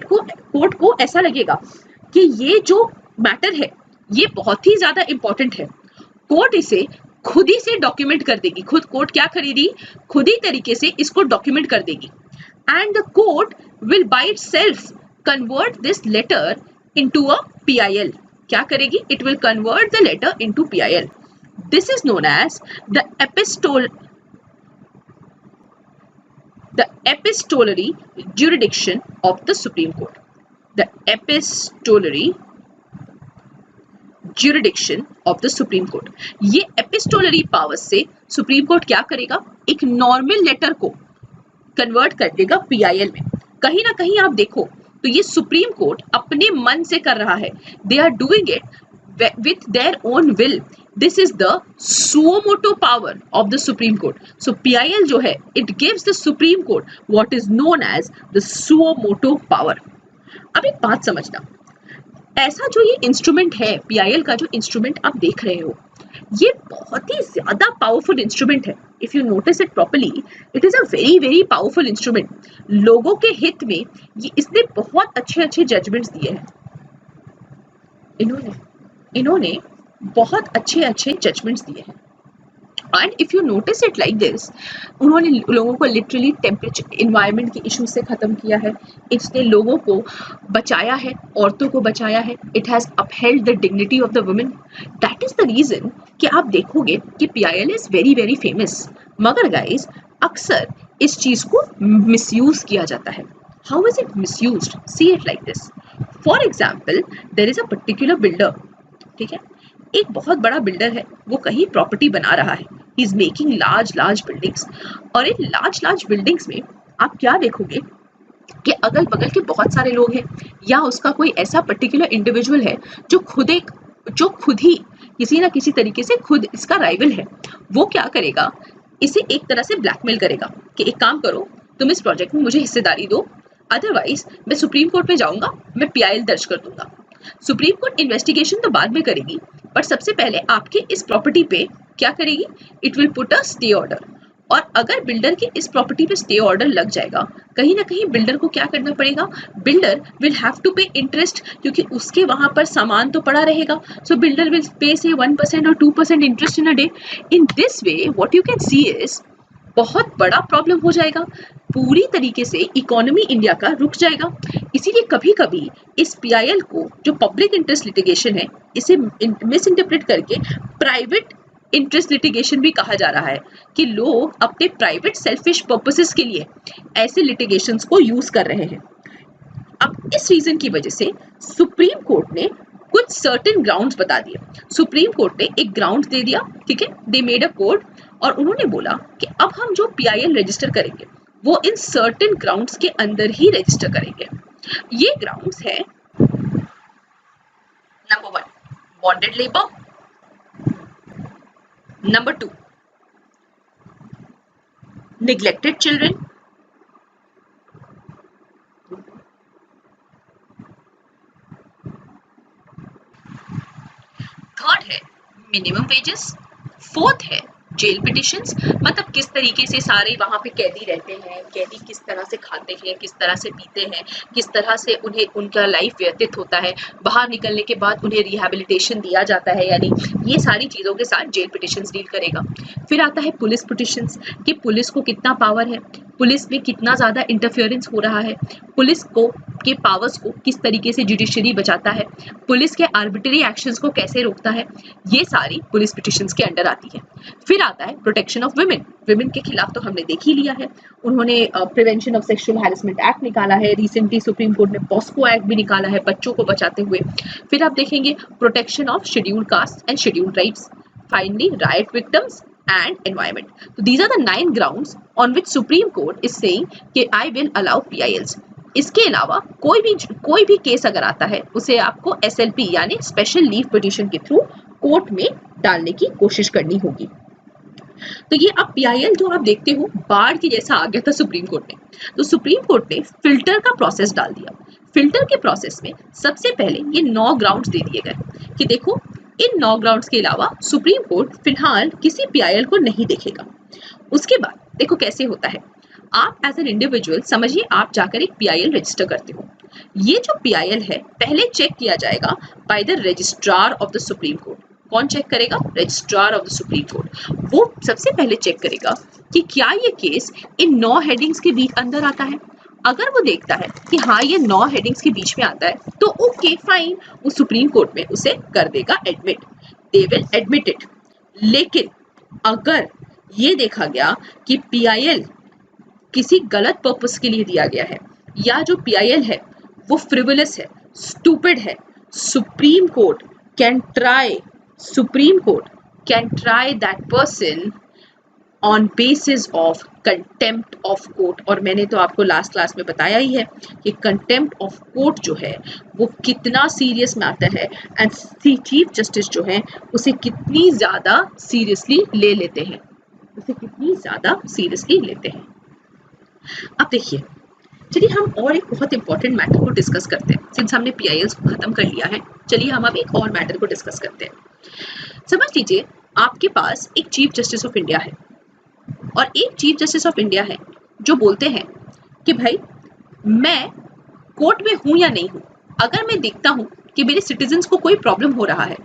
कोर्ट को ऐसा लगेगा कि ये जो मैटर है ये बहुत ही ज्यादा इंपॉर्टेंट है, कोर्ट इसे खुद ही से डॉक्यूमेंट कर देगी। कोर्ट क्या करेगी? खुद ही तरीके से इसको डॉक्यूमेंट कर देगी। And the court will by itself convert this letter into a PIL। क्या करेगी? It will convert the letter into PIL। This is known as the epistolary jurisdiction of the Supreme Court. The epistolary jurisdiction of the Supreme Court. ये epistolary powers से supreme court क्या करेगा? एक normal letter को convert कर देगा PIL में। कहीं ना कहीं आप देखो तो ये सुप्रीम कोर्ट अपने मन से कर रहा है। They are doing it with their own will. This is the suo motu power of the Supreme Court. So PIL जो है, it gives the Supreme Court what is known as the suo motu power. अब एक बात समझना, ऐसा जो ये instrument है, PIL का जो इंस्ट्रूमेंट आप देख रहे हो, ये बहुत ही ज्यादा पावरफुल इंस्ट्रूमेंट है। If you notice it properly, it is a very very powerful instrument. लोगों के हित में ये इसने बहुत अच्छे अच्छे जजमेंट्स दिए हैं। इन्होंने बहुत अच्छे अच्छे जजमेंट्स दिए हैं। And if you notice it like this, उन्होंने लोगों को लिटरली टेम्परेचर, इन्वायरमेंट के इशू से खत्म किया है, इसने लोगों को बचाया है, औरतों को बचाया है। It has upheld the dignity of the women. That is the reason कि आप देखोगे कि PIL is very very famous. मगर गाइज अक्सर इस चीज को मिसयूज किया जाता है। How is it misused? See it like this. For example, there is a particular builder, ठीक है, एक बहुत बड़ा बिल्डर है, वो कहीं प्रॉपर्टी बना रहा है, he is making large buildings. और इन लार्ज बिल्डिंग्स में आप क्या देखोगे कि अगल बगल के बहुत सारे लोग हैं, या उसका कोई ऐसा पर्टिकुलर इंडिविजुअल है जो खुद ही किसी ना किसी तरीके से खुद इसका राइवल है। वो क्या करेगा? इसे एक तरह से ब्लैकमेल करेगा कि एक काम करो, तुम इस प्रोजेक्ट में मुझे हिस्सेदारी दो, अदरवाइज मैं सुप्रीम कोर्ट में जाऊंगा, मैं PIL दर्ज कर दूंगा। सुप्रीम कोर्ट इन्वेस्टिगेशन तो बाद में करेगी, पर सबसे पहले आपके इस प्रॉपर्टी पे क्या करेगी? It will put a stay order. और अगर बिल्डर के इस प्रॉपर्टी पे स्टे ऑर्डर लग जाएगा, कहीं ना कहीं बिल्डर को क्या करना पड़ेगा? बिल्डर विल हैव टू पे इंटरेस्ट, क्योंकि उसके वहां पर सामान तो पड़ा रहेगा। सो बिल्डर विल पे से 1% और 2% interest in a day. In this way what you can see is बहुत बड़ा प्रॉब्लम हो जाएगा, पूरी तरीके से इकोनॉमी इंडिया का रुक जाएगा। इसीलिए कभी कभी इस PIL को, जो पब्लिक इंटरेस्ट लिटिगेशन है, इसे मिस इंटरप्रेट करके प्राइवेट इंटरेस्ट लिटिगेशन भी कहा जा रहा है, कि लोग अपने प्राइवेट सेल्फिश पर्पसेस के लिए ऐसे लिटिगेशंस को यूज कर रहे हैं। अब इस रीजन की वजह से सुप्रीम कोर्ट ने कुछ सर्टेन ग्राउंड्स बता दिए। सुप्रीम कोर्ट ने एक ग्राउंड दे दिया, ठीक है, दे मेड अ कोड, और उन्होंने बोला कि अब हम जो PIL रजिस्टर करेंगे वो इन सर्टेन ग्राउंड्स के अंदर ही रजिस्टर करेंगे। ये ग्राउंड्स है, number 1 bonded labour, number 2 neglected children, third है मिनिमम वेजेस, फोर्थ है जेल पिटिशंस, मतलब किस तरीके से सारे वहां पे कैदी रहते हैं, कैदी किस तरह से खाते हैं, किस तरह से पीते हैं, किस तरह से उन्हें उनका लाइफ व्यतीत होता है, बाहर निकलने के बाद उन्हें रिहैबिलिटेशन दिया जाता है, यानी ये सारी चीज़ों के साथ जेल पिटिशंस डील करेगा। फिर आता है पुलिस पिटिशंस, कि पुलिस को कितना पावर है, पुलिस में कितना ज़्यादा इंटरफेरेंस हो रहा है, पुलिस को के पावर्स को किस तरीके से जुडिशरी बचाता है, पुलिस के आर्बिट्री एक्शंस को कैसे रोकता है, ये सारी पुलिस पिटिशंस के अंडर आती है। फिर आता है प्रोटेक्शन ऑफ वुमेन, वुमेन के खिलाफ तो हमने देख ही लिया है, उन्होंने prevention of sexual harassment act निकाला है, रिसेंटली सुप्रीम कोर्ट ने पॉस्को एक्ट भी निकाला है बच्चों को बचाते हुए। फिर आप देखेंगे protection of scheduled caste and scheduled tribes, finally right victims and environment. So these are the 9 grounds on which Supreme Court is saying कि I will allow PILs. इसके अलावा कोई भी केस अगर आता है उसे आपको SLP यानी स्पेशल लीव पिटीशन के थ्रू कोर्ट में डालने की कोशिश करनी होगी। तो ये अब PIL जो आप देखते हो बाढ़ के जैसा आ गया था सुप्रीम कोर्ट में, तो सुप्रीम कोर्ट ने फिल्टर का प्रोसेस डाल दिया। फिल्टर के प्रोसेस में सबसे पहले ये 9 ग्राउंड्स दे दिए गए कि देखो इन 9 ग्राउंड्स के अलावा सुप्रीम कोर्ट फिलहाल किसी PIL को नहीं देखेगा। उसके बाद देखो कैसे होता है, आप एज एन इंडिविजुअल समझिए आप जाकर एक PIL रजिस्टर करते हो, ये जो PIL है पहले चेक किया जाएगा by the registrar of the supreme court. कौन चेक करेगा? Registrar of the supreme court. वो सबसे पहले चेक करेगा कि क्या ये केस इन 9 हेडिंग्स के बीच अंदर आता है। अगर वो देखता है कि हाँ ये 9 हेडिंग्स के बीच में आता है तो ओके फाइन, वो सुप्रीम कोर्ट में उसे कर देगा admit, they will admit it. लेकिन अगर ये देखा गया कि PIL किसी गलत पर्पस के लिए दिया गया है या जो PIL है वो फ्रिवलस है, स्टूपिड है, supreme court can try that person on basis of contempt of court. और मैंने तो आपको लास्ट क्लास में बताया ही है कि कंटेम्प्ट ऑफ कोर्ट जो है वो कितना सीरियस मैटर है एंड चीफ जस्टिस जो है उसे कितनी ज़्यादा सीरियसली ले लेते हैं, अब देखिए चलिए हम और एक बहुत इंपॉर्टेंट मैटर को डिस्कस करते हैं। सिंस हमने PILs को खत्म कर लिया है, चलिए हम अब एक और मैटर को डिस्कस करते हैं। समझ लीजिए आपके पास एक चीफ जस्टिस ऑफ इंडिया है और एक चीफ जस्टिस ऑफ इंडिया है जो बोलते हैं कि भाई मैं कोर्ट में हूं या नहीं हूं, अगर मैं देखता हूं कि मेरे सिटीजन्स को कोई प्रॉब्लम हो रहा है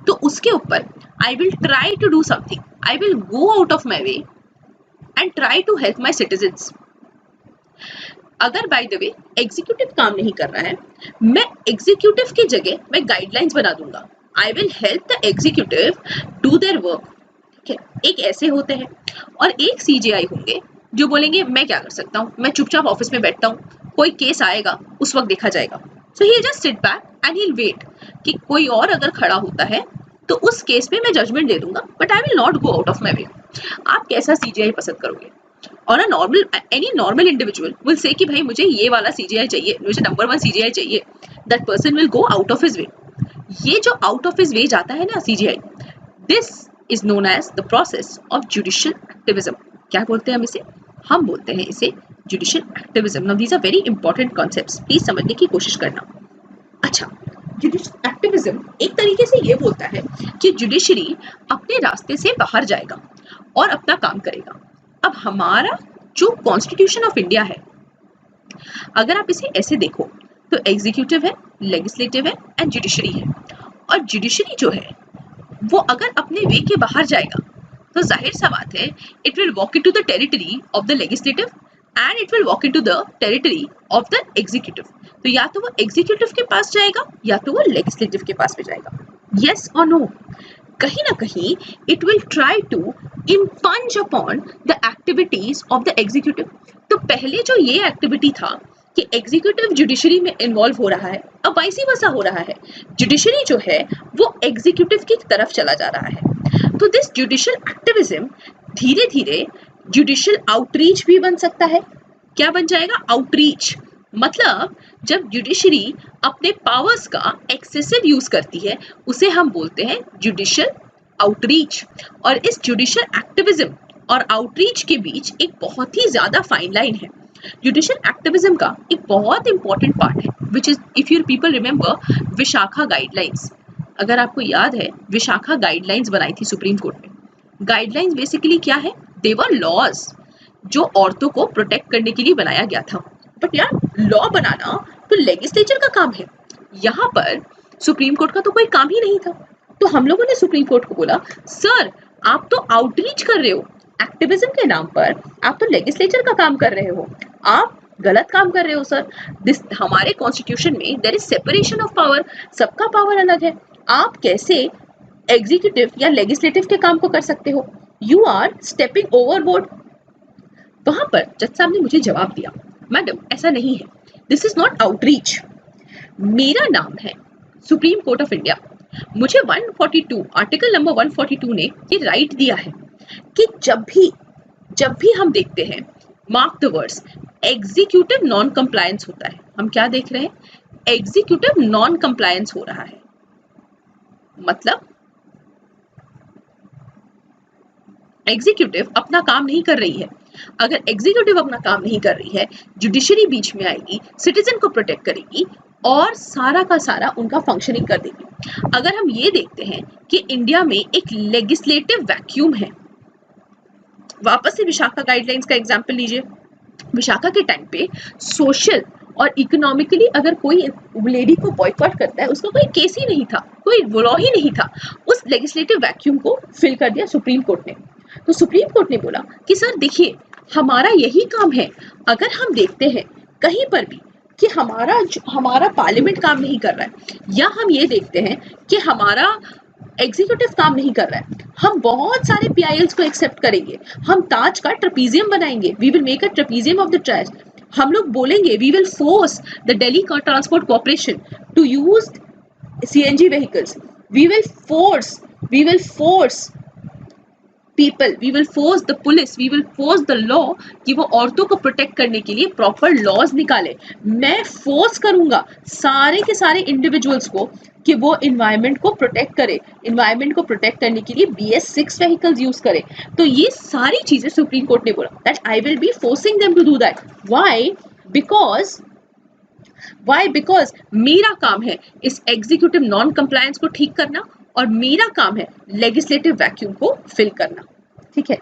तो उसके ऊपर I will try to do something, I will go out of my way and try to help my citizens. अगर बाय द वे एग्जीक्यूटिव काम नहीं कर रहा है, मैं एग्जीक्यूटिव की जगह मैं गाइडलाइंस बना दूंगा, I will help the executive do their work. ठीक है, एक ऐसे होते हैं और एक CJI होंगे जो बोलेंगे मैं क्या कर सकता हूँ, मैं चुपचाप ऑफिस में बैठता हूँ, कोई केस आएगा उस वक्त देखा जाएगा। So he just sit back and he will wait कि कोई और अगर खड़ा होता है तो उस केस में मैं जजमेंट दे दूंगा, but I will not go out of my way. आप कैसा CJI पसंद करोगे? और any normal individual will say कि भाई मुझे ये वाला CJI चाहिए, मुझे नंबर 1 CJI चाहिए, that person will go out of his way. ये जो आउट ऑफ हिज वे जाता है ना CJI, this is known as the process of judicial activism. क्या बोलते हैं हम इसे? हम बोलते हैं इसे judicial activism. Now these are very important concepts, please समझने की कोशिश करना। अच्छा, जुडिशियल एक्टिविज्म एक तरीके से ये बोलता है कि जुडिशरी अपने रास्ते से बाहर जाएगा और अपना काम करेगा। अब हमारा जो कॉन्स्टिट्यूशन ऑफ इंडिया है, अगर आप इसे ऐसे देखो तो एग्जीक्यूटिव है, लेजिस्लेटिव है एंड जुडिशरी है। और जुडिशरी जो है वो अगर अपने वे के बाहर जाएगा तो जाहिर सा बात है it will walk into the territory of the legislative and it will walk into the territory of the executive. तो या तो वो एग्जीक्यूटिव के पास जाएगा या तो वो लेजिस्लेटिव के पास में जाएगा। यस और नो? कहीं ना कहीं it will try to impinge upon the activities of the executive। तो पहले जो ये एक्टिविटी था कि एग्जीक्यूटिव जुडिशरी में इन्वॉल्व हो रहा है, अब वाइस वर्सा हो रहा है, जुडिशरी जो है वो एग्जीक्यूटिव की तरफ चला जा रहा है। तो दिस जुडिशियल एक्टिविज्म धीरे धीरे जुडिशियल आउटरीच भी बन सकता है। क्या बन जाएगा? आउटरीच। मतलब जब जुडिशरी अपने पावर्स का एक्सेसिव यूज करती है उसे हम बोलते हैं जुडिशियल आउटरीच। और इस जुडिशियल एक्टिविज्म और आउटरीच के बीच एक बहुत ही ज्यादा फाइन लाइन है। जुडिशियल एक्टिविज्म का एक बहुत इंपॉर्टेंट पार्ट है which is, if you people remember, Vishakha guidelines. अगर आपको याद है, विशाखा गाइडलाइंस बनाई थी सुप्रीम कोर्ट ने। गाइडलाइंस बेसिकली क्या है? दे वर लॉज जो औरतों को प्रोटेक्ट करने के लिए बनाया गया था। बट यार, लॉ बनाना तो लेजिस्लेचर का काम है, यहाँ पर सुप्रीम कोर्ट का तो कोई काम ही नहीं था। तो हम लोगों ने सुप्रीम कोर्ट को बोला, सर आप तो आउटरीच कर रहे हो, एक्टिविज्म के नाम पर आप तो लेजिस्लेचर का काम कर रहे हो, आप गलत काम कर रहे हो सर। हमारे कॉन्स्टिट्यूशन में there is separation of power, सबका पावर अलग है। आप कैसे एग्जीक्यूटिव या लेजिस्लेटिव के काम को कर सकते हो? You are stepping overboard. वहां पर जज साहब ने मुझे जवाब दिया, मैडम ऐसा नहीं है, दिस इज नॉट आउटरीच। मेरा नाम है सुप्रीम कोर्ट ऑफ इंडिया। मुझे 142 आर्टिकल नंबर 142 ने ये राइट दिया है कि जब भी हम देखते हैं, mark the words, executive non compliance होता है। हम क्या देख रहे हैं? एग्जीक्यूटिव नॉन कंप्लायंस हो रहा है। मतलब एग्जीक्यूटिव अपना काम नहीं कर रही है। अगर एग्जीक्यूटिव अपना काम नहीं कर रही है, जुडिशरी बीच में आएगी, सिटीजन को प्रोटेक्ट करेगी और सारा का सारा उनका फंक्शनिंग कर देगी। अगर हम ये देखते हैं कि इंडिया में एक लेजिस्लेटिव वैक्यूम है, वापस से विशाखा गाइडलाइंस का एग्जांपल लीजिए। विशाखा के टाइम पे सोशल और इकोनॉमिकली अगर कोई लेडी को बॉयकॉट करता है, उसका कोई केस ही नहीं था, कोई लॉ ही नहीं था। उस लेजिस्लेटिव वैक्यूम को फिल कर दिया सुप्रीम कोर्ट ने। तो सुप्रीम कोर्ट ने बोला कि सर देखिए, हमारा यही काम है। अगर हम देखते हैं कहीं पर भी कि हमारा पार्लियामेंट काम नहीं कर रहा है, या हम ये देखते हैं कि हमारा एग्जीक्यूटिव काम नहीं कर रहा है, हम बहुत सारे PILs को एक्सेप्ट करेंगे। हम ताज का ट्रेपीजियम बनाएंगे, we will make a trapezium of the Taj. हम लोग बोलेंगे we will force the Delhi transport corporation to use CNG vehicles. We will force people, we will force the police, we will force the law कि वो औरतों को protect करने के लिए प्रॉपर लॉज निकाले। मैं फोर्स करूंगा सारे के सारे इंडिविजुअल्स को कि वो इन्वायरमेंट को प्रोटेक्ट करे, इन्वायरमेंट को प्रोटेक्ट करने के लिए BS6 व्हीकल्स यूज करे। तो ये सारी चीजें सुप्रीम कोर्ट ने बोला that I will be forcing them to do that. Why? Because मेरा काम है इस एग्जीक्यूटिव नॉन कंप्लायंस को ठीक करना और मेरा काम है लेजिस्लेटिव वैक्यूम को फिल करना। ठीक है,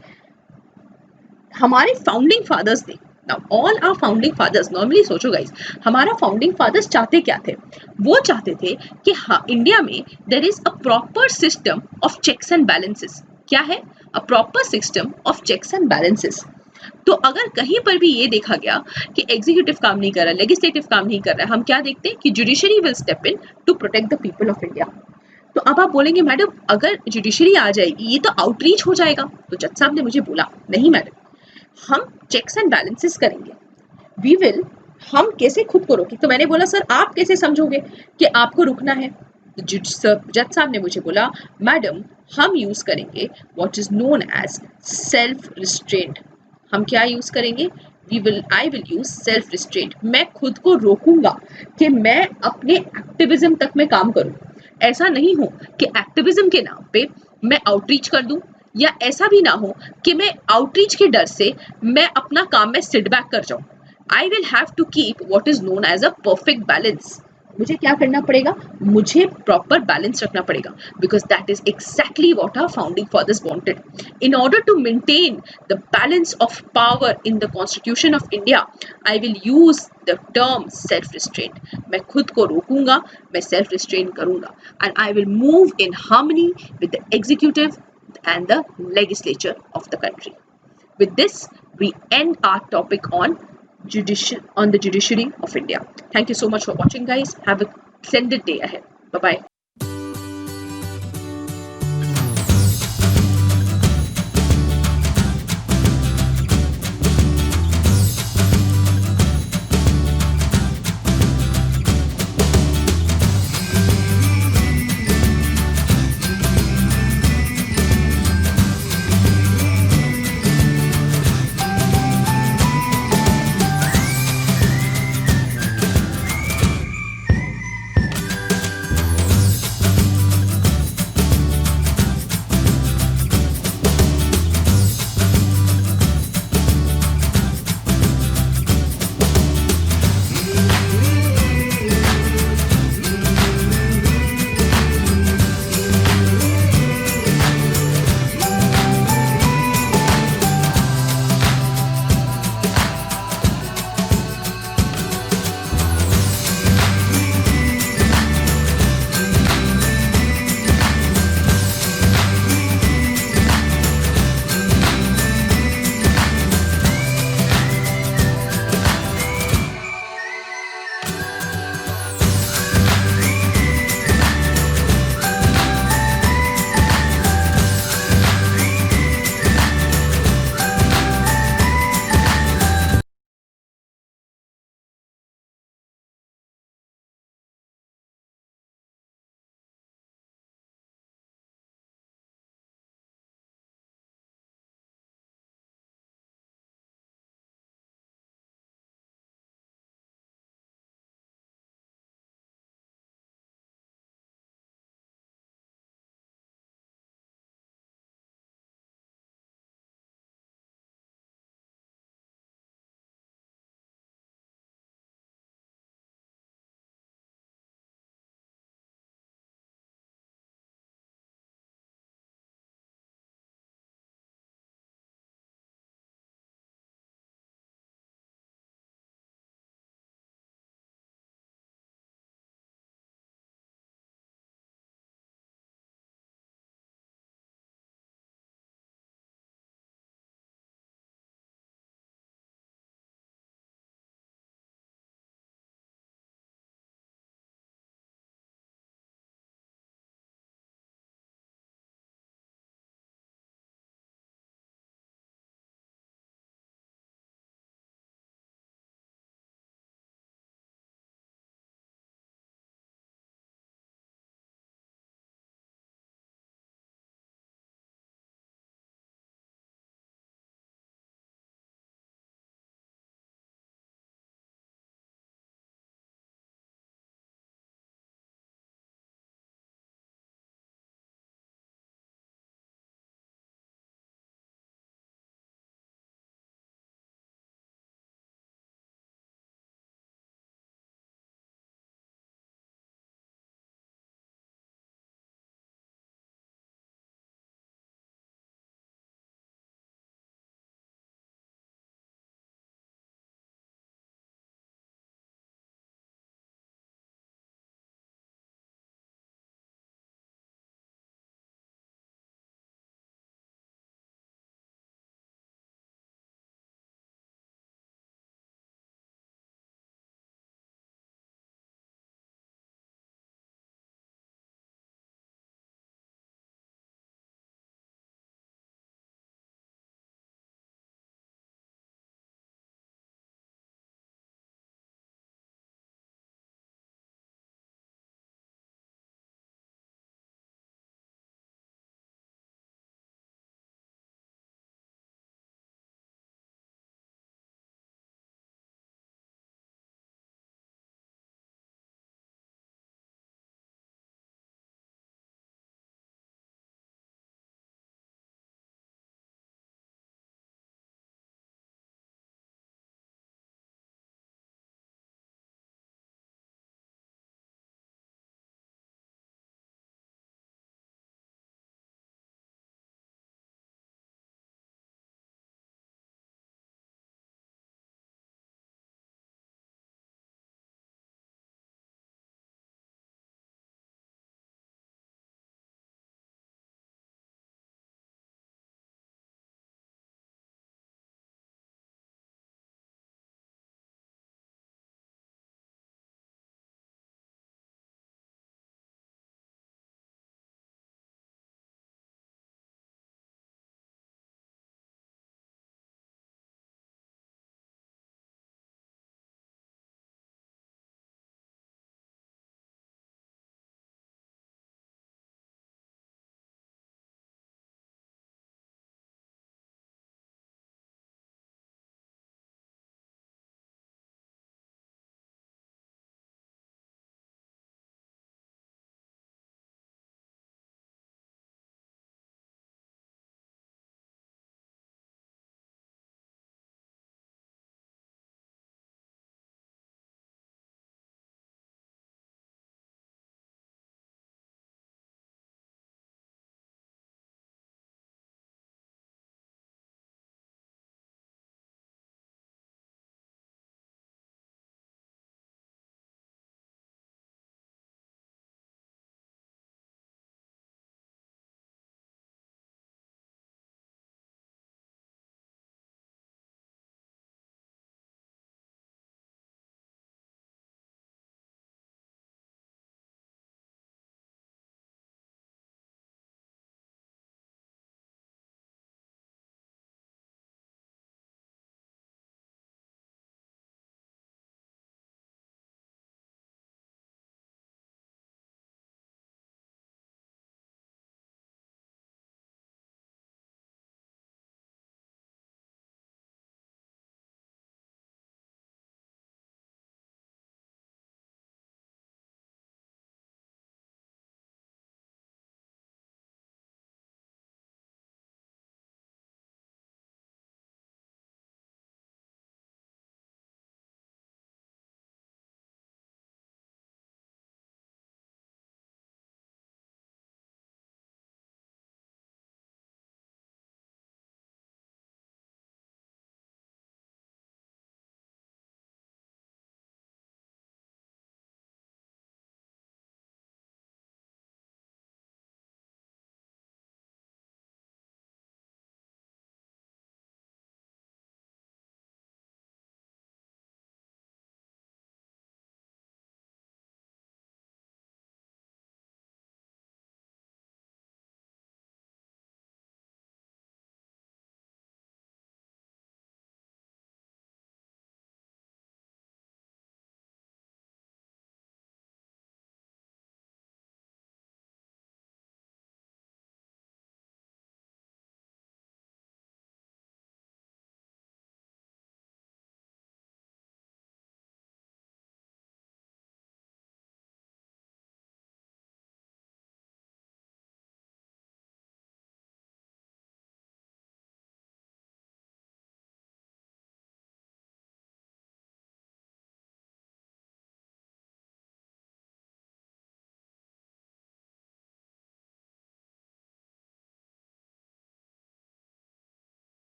हमारे फाउंडिंग फादर्स ने, now all our founding fathers, normally सोचो गाइस, हमारा फाउंडिंग फादर्स चाहते क्या थे? वो चाहते थे कि हाँ, इंडिया में there is a proper system of checks and balances. क्या है? A proper system of checks and balances. तो अगर कहीं पर भी ये देखा गया कि एग्जीक्यूटिव काम नहीं कर रहा, लेजिस्लेटिव काम नहीं कर रहा, हम क्या देखते हैं कि judiciary will step in to protect the people of India. तो अब आप बोलेंगे मैडम अगर जुडिशरी आ जाएगी ये तो आउटरीच हो जाएगा। तो जज साहब ने मुझे बोला नहीं मैडम, हम चेक्स एंड बैलेंसेस करेंगे, वी विल, हम कैसे खुद को रोके? तो मैंने बोला सर आप कैसे समझोगे कि आपको रुकना है? जज साहब ने मुझे बोला मैडम हम यूज करेंगे what is known as self restraint. हम क्या यूज करेंगे? I will use self restraint. मैं खुद को रोकूंगा कि मैं अपने एक्टिविज्म तक में काम करूं। ऐसा नहीं हो कि एक्टिविज्म के नाम पे मैं आउटरीच कर दूं, या ऐसा भी ना हो कि मैं आउटरीच के डर से मैं अपना काम में सिट बैक कर जाऊं। I will have to keep what is known as a perfect balance. मुझे क्या करना पड़ेगा? मुझे प्रॉपर बैलेंस रखना पड़ेगा, because that is exactly what our founding fathers wanted. In order to maintain the balance of power in the constitution of India, I will use the term self restraint. मैं खुद को रोकूंगा, मैं self restrain करूंगा, and I will move in harmony with the executive and the legislature of the country. With this, we end our topic on the judiciary of India. Thank you so much for watching, guys. Have a splendid day ahead. Bye bye.